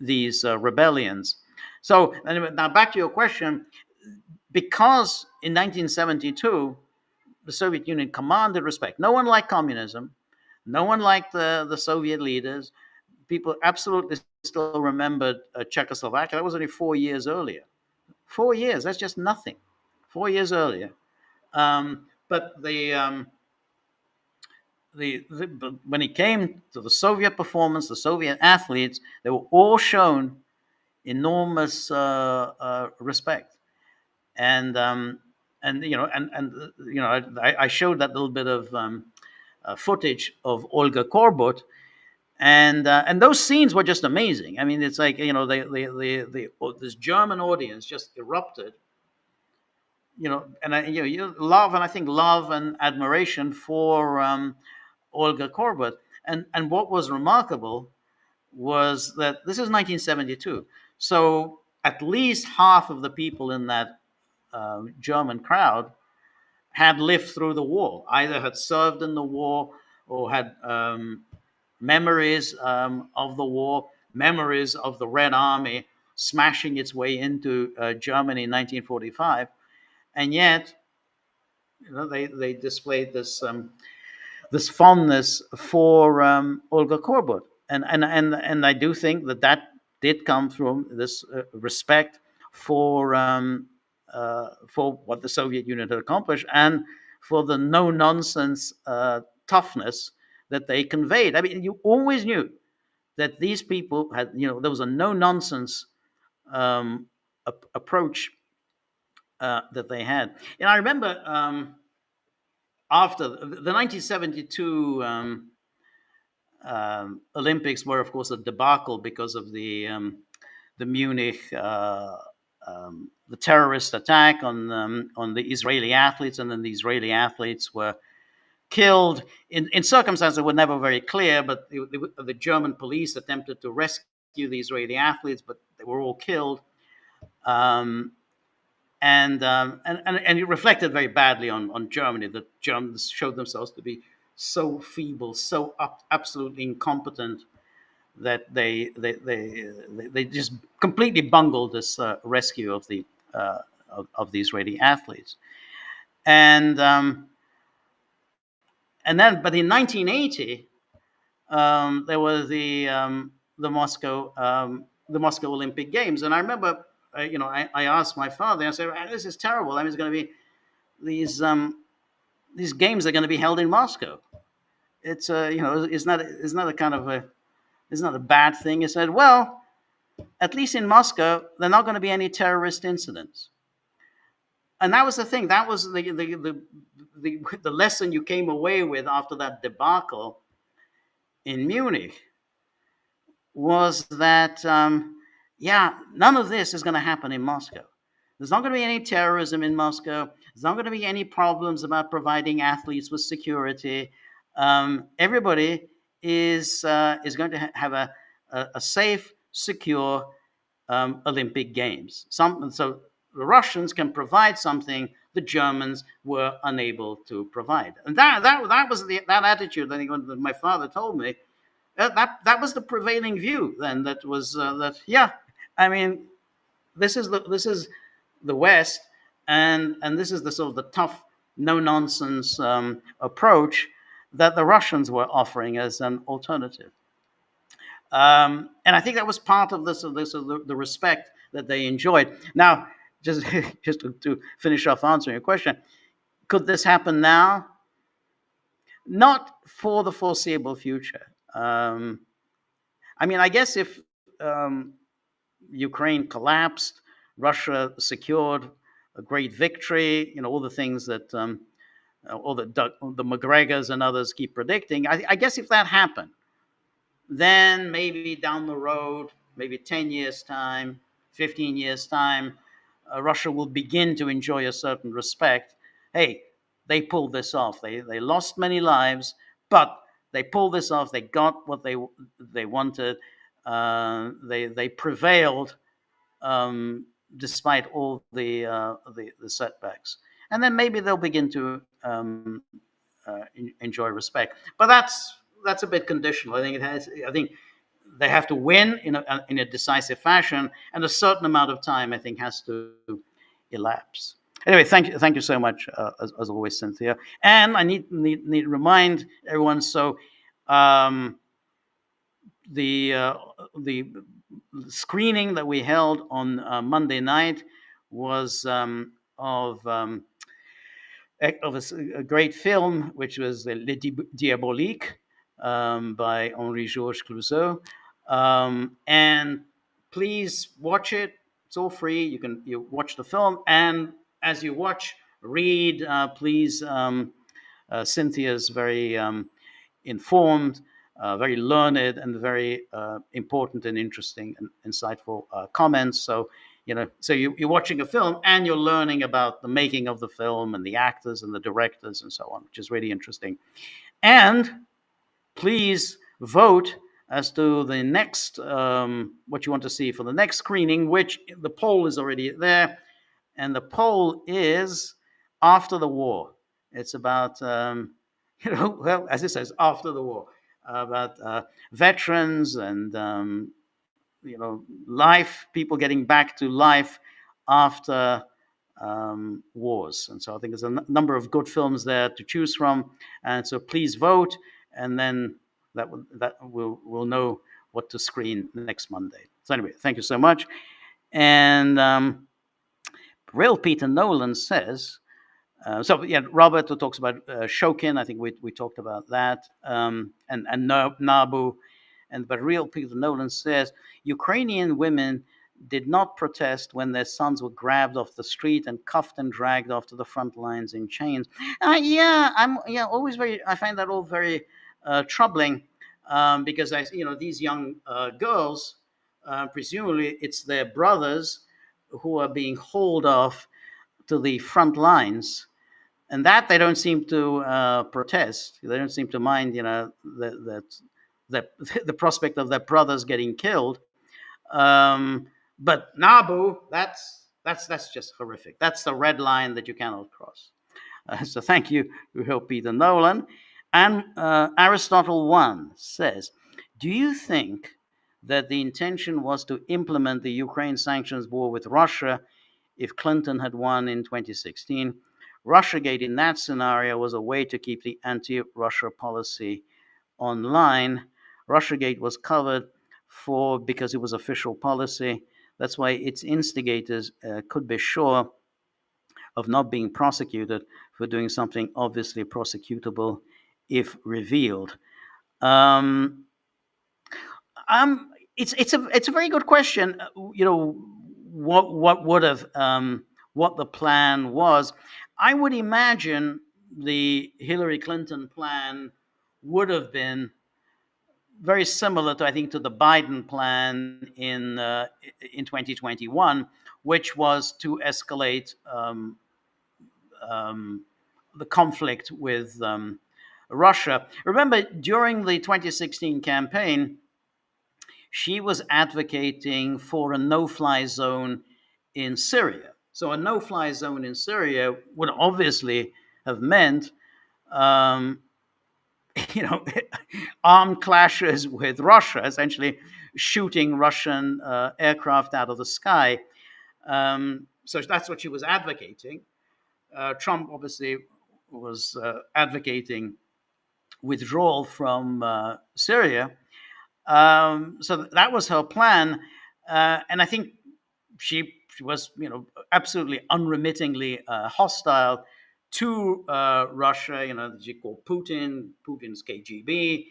Speaker 1: these rebellions. So now back to your question, because in 1972 the Soviet Union commanded respect. No one liked communism. No one liked the Soviet leaders. People absolutely still remembered Czechoslovakia. That was only 4 years earlier. 4 years, that's just nothing. 4 years earlier. But when it came to the Soviet performance, the Soviet athletes, they were all shown enormous respect. I showed that little bit of footage of Olga Korbut, and those scenes were just amazing. I mean, it's like this German audience just erupted, I think love and admiration for Olga Korbut, and what was remarkable was that this is 1972, so at least half of the people in that German crowd had lived through the war, either had served in the war or had memories of the war, memories of the Red Army smashing its way into Germany in 1945, and yet they displayed this fondness for Olga Korbut, and I do think that did come from this respect for what the Soviet Union had accomplished and for the no nonsense toughness that they conveyed. I mean, you always knew that these people had, there was a no nonsense approach that they had. And I remember after the 1972 Olympics were, of course, a debacle because of the Munich, the terrorist attack on the Israeli athletes, and then the Israeli athletes were killed in circumstances that were never very clear. But the German police attempted to rescue the Israeli athletes, but they were all killed. And it reflected very badly on Germany. The Germans showed themselves to be so feeble, so absolutely incompetent that they just completely bungled this rescue of the Israeli athletes. And then, but in 1980, there was the Moscow Olympic Games, and I remember. I asked my father. I said, "This is terrible. I mean, it's going to be these games are going to be held in Moscow. It's it's not a kind of it's not a bad thing." He said, "Well, at least in Moscow, there are not going to be any terrorist incidents." And that was the thing. That was the lesson you came away with after that debacle in Munich, was that none of this is going to happen in Moscow. There's not going to be any terrorism in Moscow. There's not going to be any problems about providing athletes with security. Everybody is going to have a safe, secure Olympic Games. So the Russians can provide something the Germans were unable to provide, and that was that attitude. I think when my father told me that was the prevailing view then. That was I mean, this is the West, and this is the sort of the tough, no nonsense approach that the Russians were offering as an alternative. And I think that was part of the respect that they enjoyed. Now, just to finish off answering your question, could this happen now? Not for the foreseeable future. I mean, I guess if Ukraine collapsed, Russia secured a great victory, all the things that all the McGregors and others keep predicting. I guess if that happened, then maybe down the road, maybe 10 years' time, 15 years' time, Russia will begin to enjoy a certain respect. Hey, they pulled this off. They lost many lives, but they pulled this off. They got what they wanted. They prevailed despite all the setbacks, and then maybe they'll begin to enjoy respect. But that's a bit conditional. I think they have to win in a decisive fashion, and a certain amount of time, I think, has to elapse. Anyway, thank you so much, as always, Cynthia. And I need to remind everyone. So, the screening that we held on Monday night was of a great film, which was Les Diaboliques by Henri-Georges Clouzot. And please watch it. It's all free. You watch the film, and as you watch, read. Please, Cynthia's very informed, very learned, and very important and interesting and insightful comments. So, so you're watching a film and you're learning about the making of the film and the actors and the directors and so on, which is really interesting. And please vote as to the next, what you want to see for the next screening, which the poll is already there. and the poll is after the war. It's about well, as it says, after the war, about veterans and life, people getting back to life after wars. And so I think there's a number of good films there to choose from. And so please vote, and then that we'll know what to screen next Monday. So anyway, thank you so much. And Real Peter Nolan says, so yeah, Robert talks about Shokin. I think we talked about that, and NABU, but Real Peter Nolan says Ukrainian women did not protest when their sons were grabbed off the street and cuffed and dragged off to the front lines in chains. I find that all very troubling, because these young girls, presumably it's their brothers who are being hauled off to the front lines, and that they don't seem to protest. They don't seem to mind, that the prospect of their brothers getting killed. But NABU, that's just horrific. That's the red line that you cannot cross. So thank you, Peter Nolan. And Aristotle 1 says, do you think that the intention was to implement the Ukraine sanctions war with Russia if Clinton had won in 2016? Russiagate in that scenario was a way to keep the anti-Russia policy online. Russiagate was covered because it was official policy. That's why its instigators could be sure of not being prosecuted for doing something obviously prosecutable if revealed. It's a very good question. What would have what the plan was? I would imagine the Hillary Clinton plan would have been very similar to, I think, to the Biden plan in 2021, which was to escalate the conflict with Russia. Remember, during the 2016 campaign, she was advocating for a no-fly zone in Syria. So a no-fly zone in Syria would obviously have meant, armed clashes with Russia, essentially shooting Russian aircraft out of the sky. So that's what she was advocating. Trump obviously was advocating withdrawal from Syria. So that was her plan, and I think she was, absolutely unremittingly hostile to Russia. She called Putin's KGB.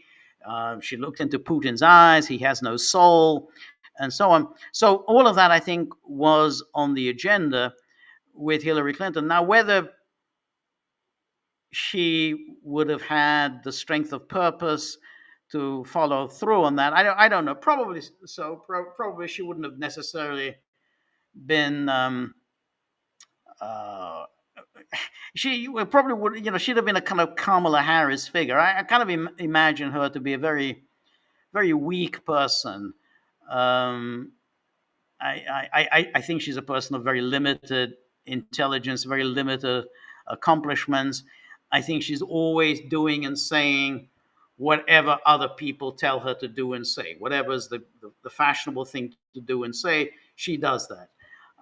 Speaker 1: She looked into Putin's eyes. He has no soul, and so on. So all of that, I think, was on the agenda with Hillary Clinton. Now, whether she would have had the strength of purpose to follow through on that, I don't know. Probably so. Probably she wouldn't have necessarily been. She probably would. She'd have been a kind of Kamala Harris figure. I kind of imagine her to be a very, very weak person. I think she's a person of very limited intelligence, very limited accomplishments. I think she's always doing and saying whatever other people tell her to do and say. Whatever's the fashionable thing to do and say, she does that.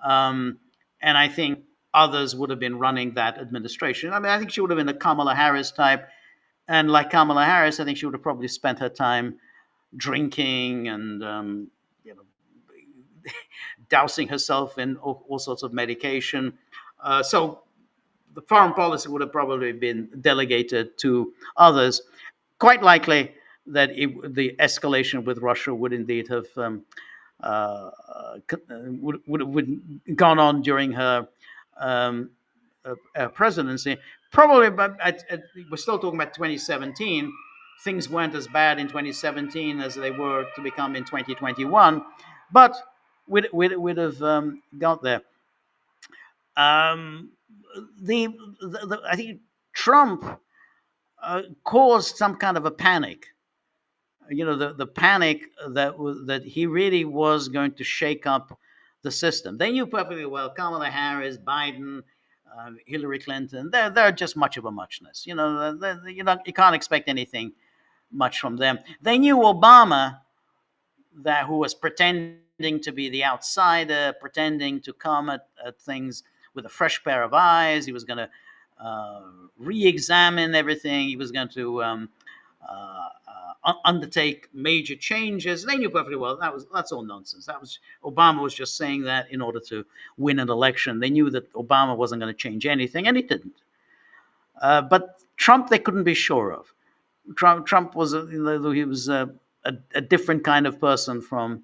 Speaker 1: And I think others would have been running that administration. I mean, I think she would have been a Kamala Harris type. And like Kamala Harris, I think she would have probably spent her time drinking and, dousing herself in all sorts of medication. So the foreign policy would have probably been delegated to others. Quite likely that the escalation with Russia would indeed have would gone on during her presidency. Probably, but we're still talking about 2017. Things weren't as bad in 2017 as they were to become in 2021, but we'd have got there. I think Trump caused some kind of a panic. The panic that he really was going to shake up the system. They knew perfectly well Kamala Harris, Biden, Hillary Clinton. They're just much of a muchness. You can't expect anything much from them. They knew Obama, that who was pretending to be the outsider, pretending to come at things with a fresh pair of eyes. He was going to re-examine everything. He was going to undertake major changes. They knew perfectly well that's all nonsense. Obama was just saying that in order to win an election. They knew that Obama wasn't going to change anything, and he didn't. But Trump, they couldn't be sure of. Trump was he was a different kind of person from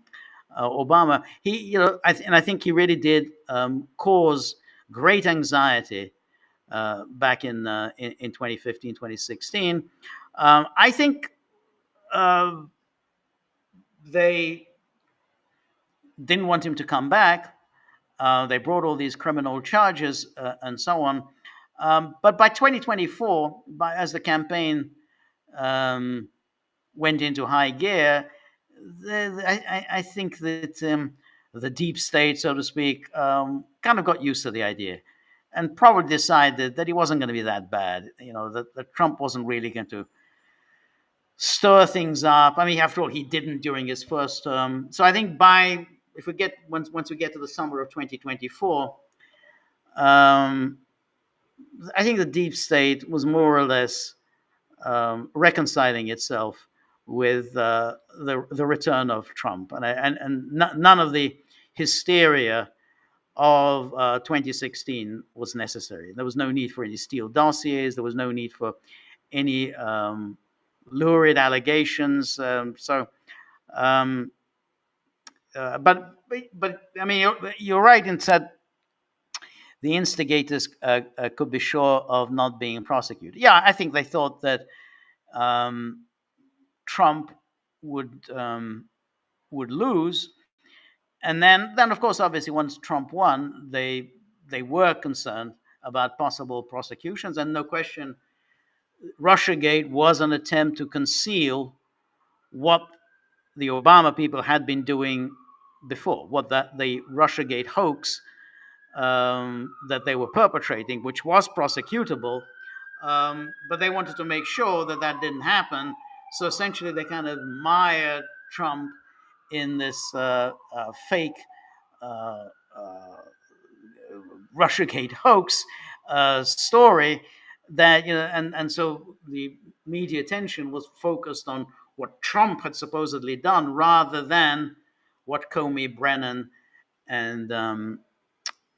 Speaker 1: Obama. I think he really did cause great anxiety back in 2015, 2016. I think they didn't want him to come back. They brought all these criminal charges and so on. But by 2024, as the campaign went into high gear, I think that the deep state, so to speak, kind of got used to the idea and probably decided that he wasn't going to be that bad. That Trump wasn't really going to stir things up. I mean, after all, he didn't during his first term. So I think once we get to the summer of 2024, I think the deep state was more or less reconciling itself with the return of Trump, and none of the hysteria of 2016 was necessary. There was no need for any Steele dossiers. There was no need for any lurid allegations. But I mean, you're right in that the instigators could be sure of not being prosecuted. Yeah, I think they thought that Trump would lose, and then of course, obviously, once Trump won, they were concerned about possible prosecutions, and no question, Russiagate was an attempt to conceal what the Obama people had been doing before, what the Russiagate hoax that they were perpetrating, which was prosecutable, but they wanted to make sure that didn't happen. So essentially, they kind of mired Trump in this fake Russiagate hoax story and so the media attention was focused on what Trump had supposedly done rather than what Comey, Brennan, and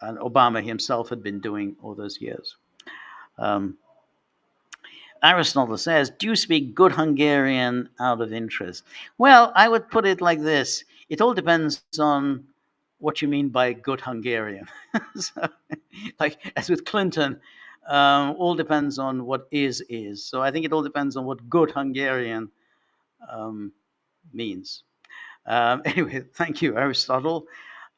Speaker 1: Obama himself had been doing all those years. Aristotle says, do you speak good Hungarian out of interest? Well, I would put it like this. It all depends on what you mean by good Hungarian. So, like as with Clinton, all depends on what is. So I think it all depends on what good Hungarian means. Anyway, thank you, Aristotle.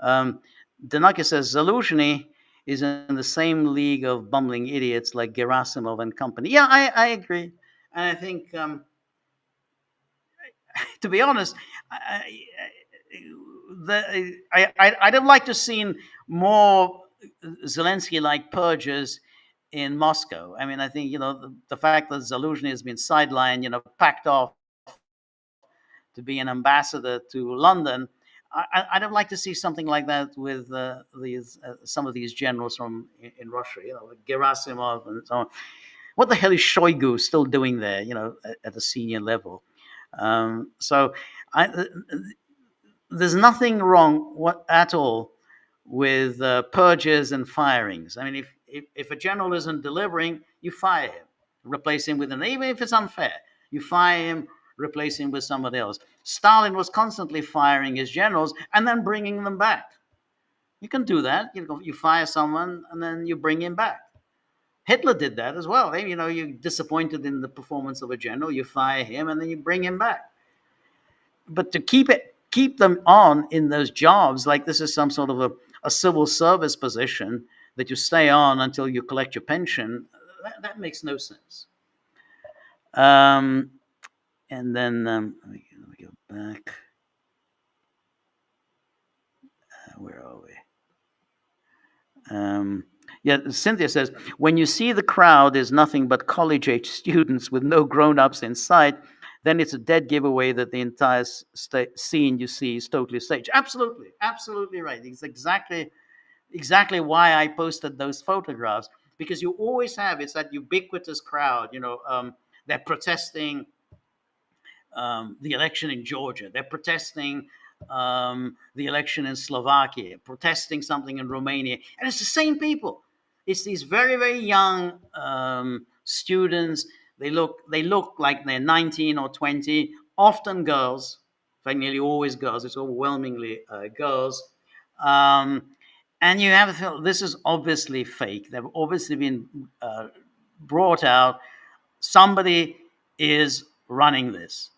Speaker 1: Danaka says, Zaluzhny is in the same league of bumbling idiots like Gerasimov and company. Yeah, I agree. And I think, to be honest, I'd have liked to have seen more Zelensky-like purges in Moscow. I mean, I think, the fact that Zaluzhny has been sidelined, packed off to be an ambassador to London, I'd have liked to see something like that with some of these generals from in Russia, like Gerasimov and so on. What the hell is Shoigu still doing there, at a senior level? So there's nothing wrong at all with purges and firings. I mean, if a general isn't delivering, you fire him, replace him with even if it's unfair, you fire him, replace him with somebody else. Stalin was constantly firing his generals and then bringing them back. You can do that. You fire someone and then you bring him back. Hitler did that as well. You're disappointed in the performance of a general, you fire him and then you bring him back. But to keep them on in those jobs, like this is some sort of a civil service position that you stay on until you collect your pension, that makes no sense. And then let me go back. Where are we? Yeah, Cynthia says, when you see the crowd is nothing but college-age students with no grown-ups in sight, then it's a dead giveaway that the entire scene you see is totally staged. Absolutely, absolutely right. It's exactly why I posted those photographs, because you always have, it's that ubiquitous crowd. They're protesting the election in Georgia. They're protesting the election in Slovakia, protesting something in Romania. And it's the same people. It's these very, very young students. They look like they're 19 or 20, often girls. In fact, nearly always girls. It's overwhelmingly girls. Um, and you have to feel this is obviously fake. They've obviously been brought out. Somebody is running this.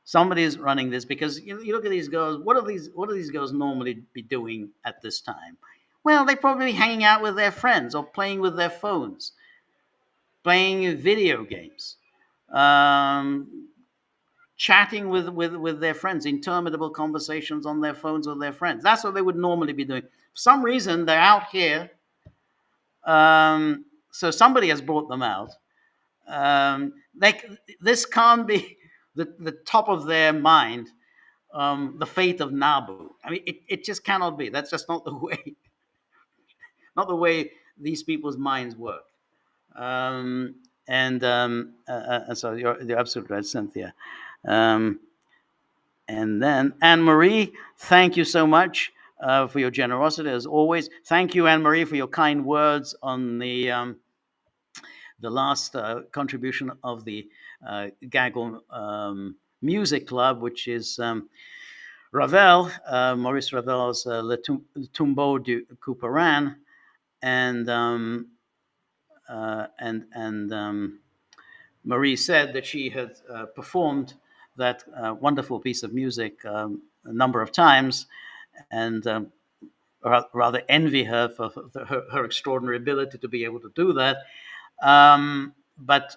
Speaker 1: Somebody is running this, because you look at these girls. What do these girls normally be doing at this time? Well, they probably be hanging out with their friends or playing with their phones, playing video games, um, chatting with their friends, interminable conversations on their phones with their friends. That's what they would normally be doing. For some reason, they're out here. So somebody has brought them out. This can't be the top of their mind, the fate of Nabu. I mean, it just cannot be. That's just not the way these people's minds work. Um, and so you're absolutely right, Cynthia. Um, and then Anne Marie, thank you so much for your generosity as always. Thank you, Anne Marie, for your kind words on the last contribution of the Gaggle Music Club, which is Ravel, Maurice Ravel's Le Tombeau du Couperin, and Marie said that she had performed that wonderful piece of music a number of times, and rather envy her for her extraordinary ability to be able to do that. But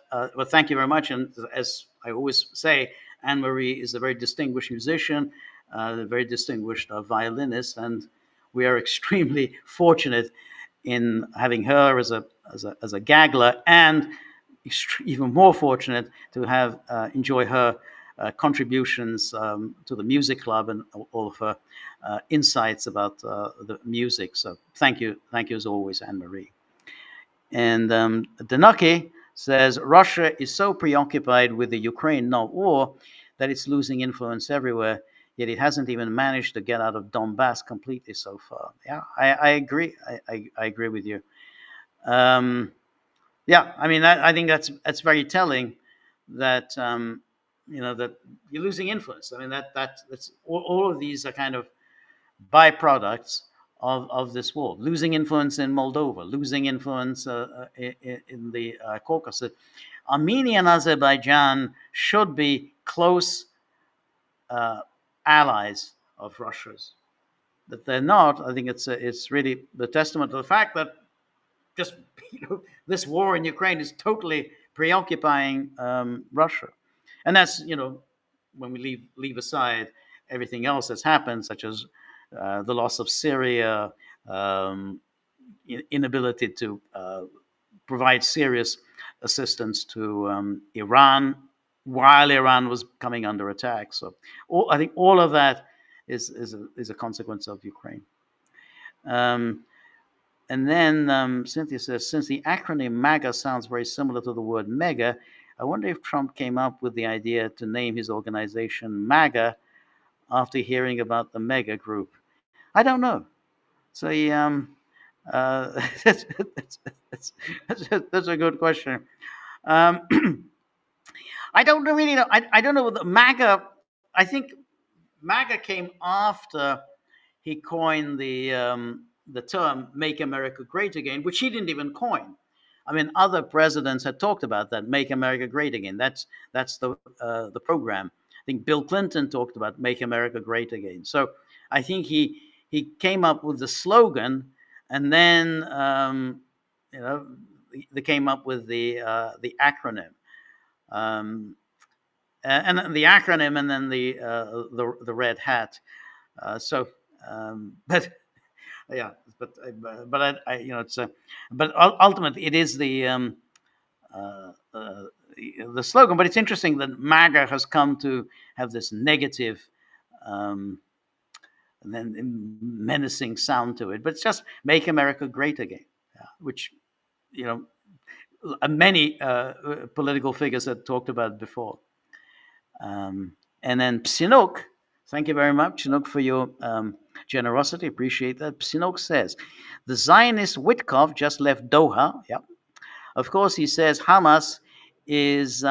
Speaker 1: thank you very much. And as I always say, Anne Marie is a very distinguished musician, a very distinguished violinist, and we are extremely fortunate in having her as a gaggler, and even more fortunate to have enjoy her contributions to the music club and all of her insights about the music. So thank you as always, Anne Marie. And Danaki says Russia is so preoccupied with the Ukraine war that it's losing influence everywhere. Yet it hasn't even managed to get out of Donbass completely so far. Yeah, I agree. I agree with you. Yeah, I mean, I think that's very telling that that you're losing influence. I mean, that's all of these are kind of byproducts of this war. Losing influence in Moldova, losing influence in the Caucasus. Armenia and Azerbaijan should be close allies of Russia's. That they're not, I think it's really the testament to the fact that just this war in Ukraine is totally preoccupying Russia, and that's when we leave aside everything else that's happened, such as the loss of Syria, inability to provide serious assistance to Iran while Iran was coming under attack. So I think all of that is a consequence of Ukraine. And then Cynthia says, since the acronym MAGA sounds very similar to the word mega, I wonder if Trump came up with the idea to name his organization MAGA after hearing about the mega group. I don't know. So that's, that's a good question. I don't really know. I don't know. The MAGA, I think MAGA came after he coined the term "Make America Great Again," which he didn't even coin. I mean, other presidents had talked about that, "Make America Great Again." That's the program. I think Bill Clinton talked about "Make America Great Again." So I think he came up with the slogan, and then they came up with the acronym. And the acronym, and then the red hat. But Yeah, but it's but ultimately it is uh, uh, the slogan. But it's interesting that MAGA has come to have this negative, um, and then menacing sound to it. But it's just "Make America Great Again," yeah, which you know many political figures had talked about before. And then Psinook, thank you very much, Psinook, for your generosity. Appreciate that. Psinook says, the Zionist Witkoff just left Doha. Yep. Of course, he says Hamas is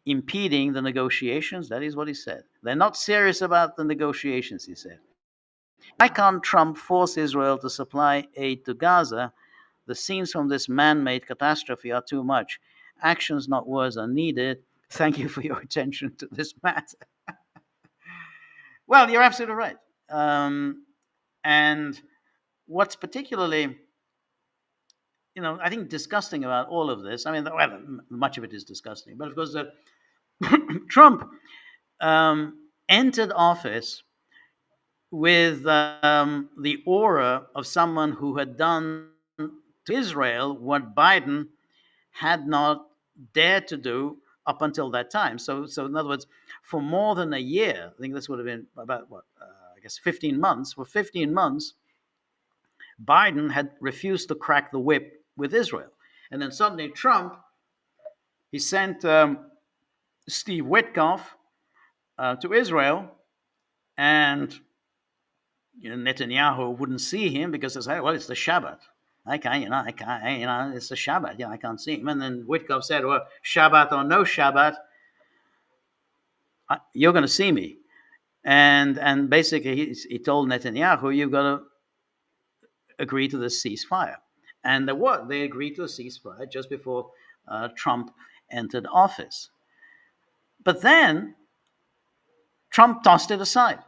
Speaker 1: impeding the negotiations. That is what he said. They're not serious about the negotiations, he said. Why can't Trump force Israel to supply aid to Gaza? The scenes from this man made catastrophe are too much. Actions, not words, are needed. Thank you for your attention to this matter. Well, you're absolutely right. And what's particularly, I think disgusting about all of this, I mean, well, much of it is disgusting, but of course, Trump entered office with the aura of someone who had done to Israel what Biden had not dared to do up until that time. So in other words, for more than a year, I think this would have been about what, I guess 15 months. For 15 months, Biden had refused to crack the whip with Israel. And then suddenly Trump, he sent Steve Witkoff to Israel, and Netanyahu wouldn't see him because they say, well, it's the Shabbat. I can't, it's the Shabbat. I can't see him. And then Witkoff said, well, Shabbat or no Shabbat, you're going to see me. And basically he told Netanyahu, you've got to agree to this ceasefire. And they agreed to a ceasefire just before Trump entered office. But then Trump tossed it aside.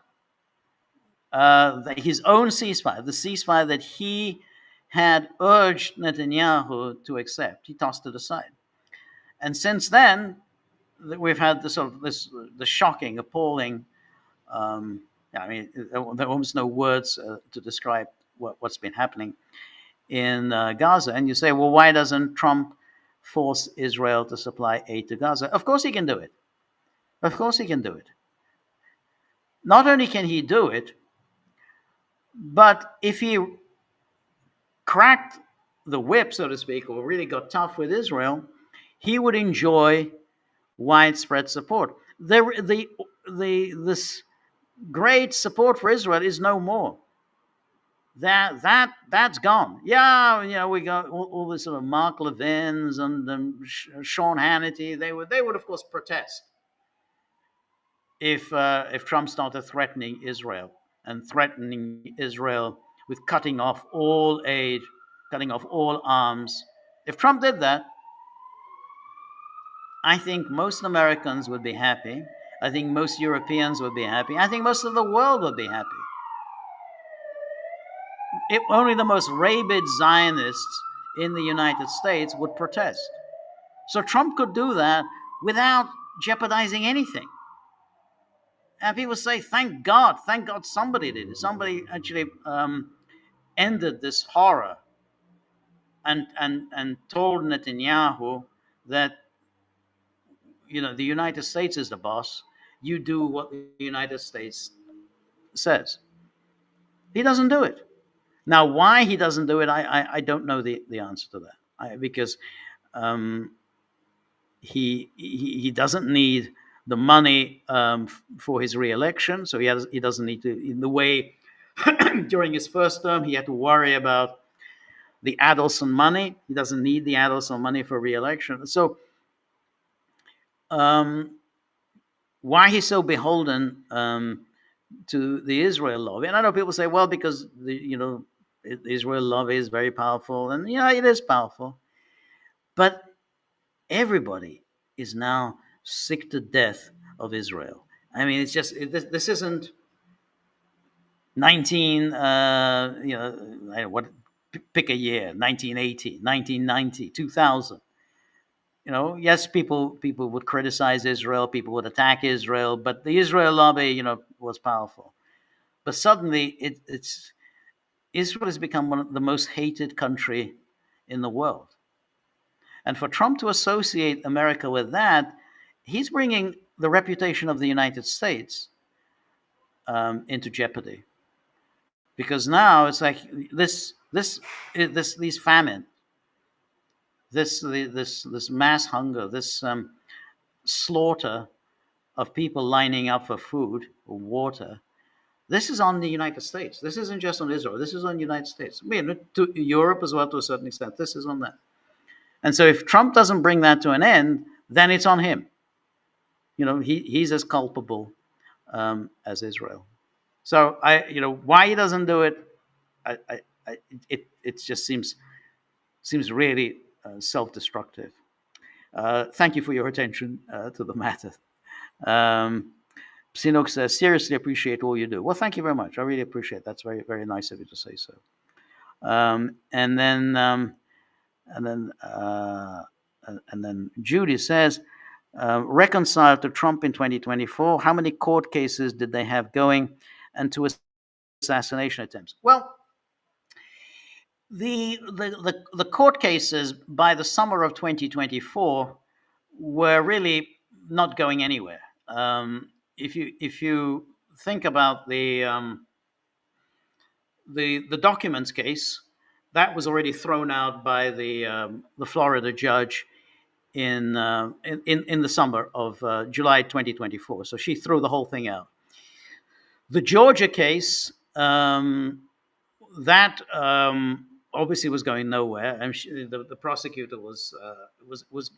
Speaker 1: His own ceasefire, the ceasefire that he had urged Netanyahu to accept, he tossed it aside. And since then, we've had the shocking, appalling. I mean, there are almost no words to describe what's been happening in Gaza. And you say, well, why doesn't Trump force Israel to supply aid to Gaza? Of course he can do it. Of course he can do it. Not only can he do it, but if he cracked the whip, so to speak, or really got tough with Israel, he would enjoy widespread support. This great support for Israel is no more. That's gone. Yeah, we got all this sort of Mark Levin's and Sean Hannity. They would of course protest if Trump started threatening Israel with cutting off all aid, cutting off all arms. If Trump did that, I think most Americans would be happy. I think most Europeans would be happy. I think most of the world would be happy. Only the most rabid Zionists in the United States would protest. So Trump could do that without jeopardizing anything. And people say, thank God somebody did it. Somebody actually ended this horror and told Netanyahu that, the United States is the boss. You do what the United States says. He doesn't do it. Now, why he doesn't do it, I don't know the answer to that. Because he doesn't need the money for his re-election, so he doesn't need to. In the way during his first term, he had to worry about the Adelson money. He doesn't need the Adelson money for re-election. So, why he's so beholden to the Israel lobby? And I know people say, well, because the Israel lobby is very powerful, and it is powerful, but everybody is now sick to death of Israel. I mean, it's just this isn't 19. Pick a year: 1980, 1990, 2000. Yes, people would criticize Israel, people would attack Israel, but the Israel lobby, was powerful. But suddenly, Israel has become one of the most hated country in the world. And for Trump to associate America with that, he's bringing the reputation of the United States into jeopardy. Because now it's like these famine, this mass hunger, this slaughter of people lining up for food or water. This is on the United States. This isn't just on Israel. This is on the United States. I mean, to Europe as well to a certain extent. This is on that. And so if Trump doesn't bring that to an end, then it's on him. He's as culpable as Israel. So why he doesn't do it, it just seems really self-destructive. Thank you for your attention to the matter. Sinok says, seriously appreciate all you do. Well, thank you very much. I really appreciate it. That's very, very nice of you to say so. And then Judy says, reconciled to Trump in 2024, how many court cases did they have going, and to assassination attempts? Well, the court cases by the summer of 2024 were really not going anywhere. If you think about the documents case, that was already thrown out by the Florida judge in the summer of July 2024. So she threw the whole thing out. The Georgia case, that obviously was going nowhere, and the prosecutor was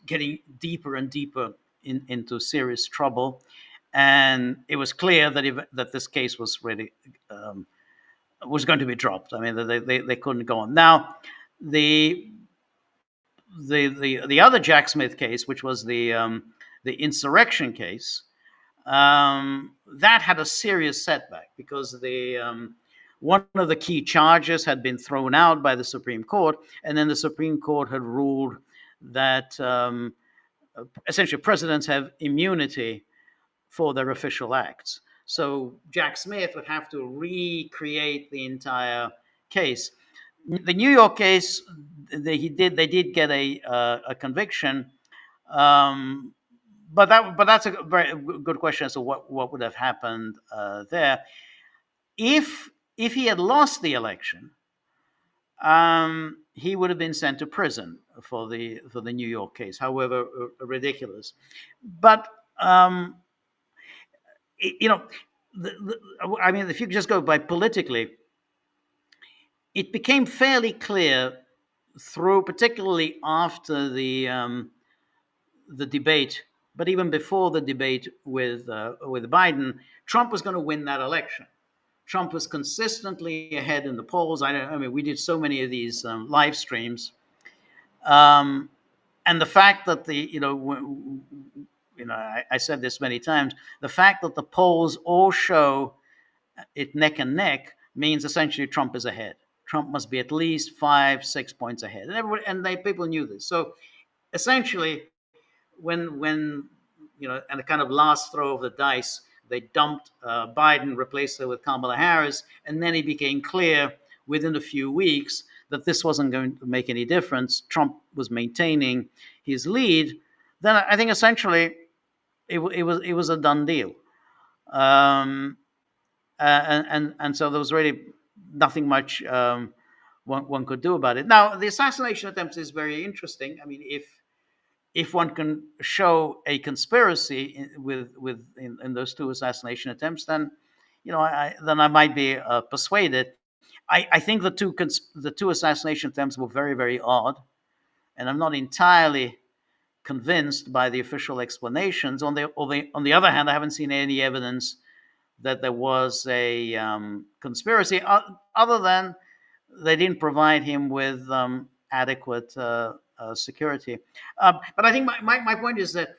Speaker 1: getting deeper and deeper into serious trouble, and it was clear that this case was really was going to be dropped. I mean, they couldn't go on. Now, the other Jack Smith case, which was the insurrection case, that had a serious setback because one of the key charges had been thrown out by the Supreme Court, and then the Supreme Court had ruled that essentially presidents have immunity for their official acts. So Jack Smith would have to recreate the entire case. The New York case, they did get a conviction, but that's a very good question as to what would have happened there if he had lost the election. He would have been sent to prison for the New York case, however ridiculous. But I mean, if you just go by politically, it became fairly clear particularly after the debate, but even before the debate with Biden, Trump was going to win that election. Trump was consistently ahead in the polls. I mean, we did so many of these live streams, and the fact that I said this many times, the fact that the polls all show it neck and neck means essentially Trump is ahead. Trump must be at least 5-6 points ahead, and people knew this. So essentially, when and the kind of last throw of the dice, they dumped Biden, replaced her with Kamala Harris, and then it became clear within a few weeks that this wasn't going to make any difference. Trump was maintaining his lead. Then I think essentially it was a done deal, and so there was really nothing much one could do about it. Now, the assassination attempt is very interesting. I mean, if one can show a conspiracy in those two assassination attempts, then I might be persuaded. I think the two assassination attempts were very, very odd, and I'm not entirely convinced by the official explanations. On the other hand, I haven't seen any evidence that there was a conspiracy, other than they didn't provide him with adequate security. But I think my point is that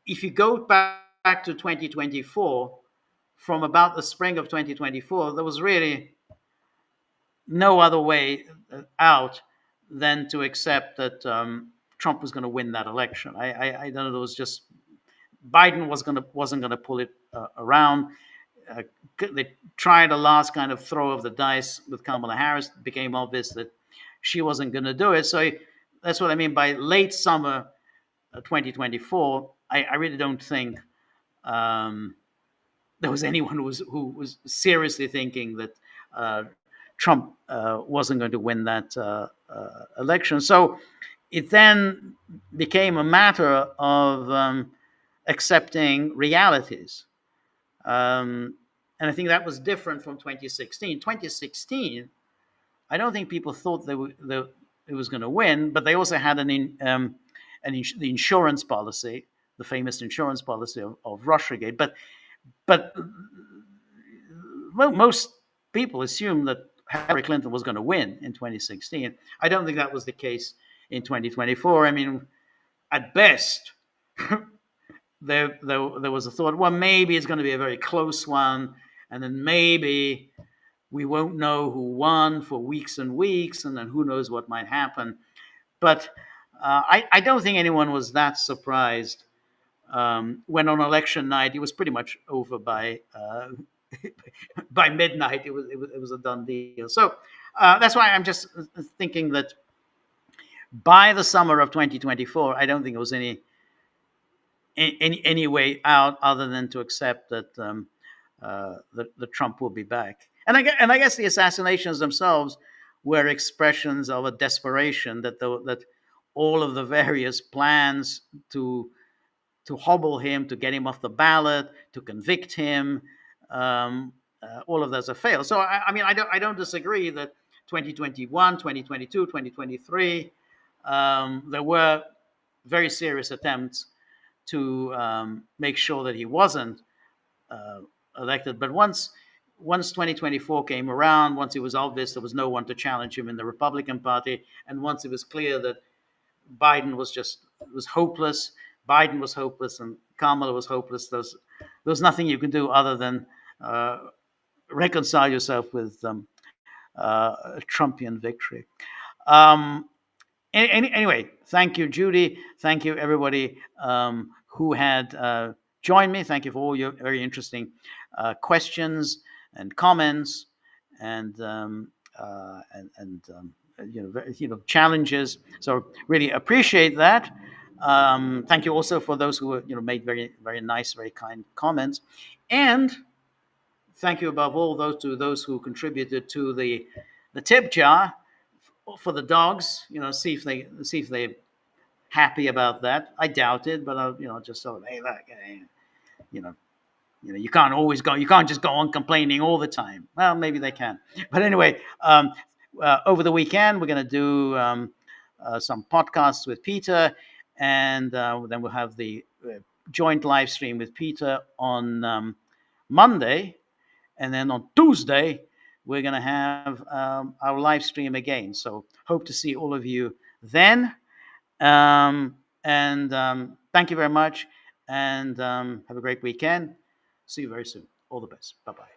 Speaker 1: if you go back to 2024, from about the spring of 2024, there was really no other way out than to accept that Trump was going to win that election. I don't know. It was just Biden wasn't going to pull it around. they tried a last kind of throw of the dice with Kamala Harris. It became obvious that she wasn't going to do it. So that's what I mean by late summer 2024. I really don't think there was anyone who was seriously thinking that Trump wasn't going to win that election. So it then became a matter of accepting realities. And I think that was different from 2016. 2016, I don't think people thought that it was going to win, but they also had the insurance policy, the famous insurance policy of Russiagate. But most people assumed that Hillary Clinton was going to win in 2016. I don't think that was the case in 2024. I mean, at best, there was a thought, well, maybe it's going to be a very close one, and then maybe we won't know who won for weeks and weeks, and then who knows what might happen. But I don't think anyone was that surprised when on election night it was pretty much over by midnight. It was a done deal. So that's why I'm just thinking that by the summer of 2024, I don't think there was any way out other than to accept that that Trump will be back. And I guess the assassinations themselves were expressions of a desperation that all of the various plans to hobble him, to get him off the ballot, to convict him, all of those have failed. So I mean, I don't disagree that 2021, 2022, 2023, there were very serious attempts to make sure that he wasn't elected. But once 2024 came around, once it was obvious there was no one to challenge him in the Republican Party, and once it was clear that Biden was hopeless, Biden was hopeless, and Kamala was hopeless, there was nothing you could do other than reconcile yourself with a Trumpian victory. Anyway, thank you, Judy. Thank you, everybody who had joined me. Thank you for all your very interesting questions and comments and challenges. So really appreciate that. Thank you also for those who made very, very nice, very kind comments, and thank you above all those who contributed to the tip jar for the dogs. See if they're happy about that. I doubt it, but I'll just sort of, hey, look, you can't just go on complaining all the time. Well, maybe they can, but anyway, over the weekend we're going to do some podcasts with Peter, and then we'll have the joint live stream with Peter on Monday, and then on Tuesday we're going to have our live stream again. So hope to see all of you then. And thank you very much, and have a great weekend. See you very soon. All the best. Bye-bye.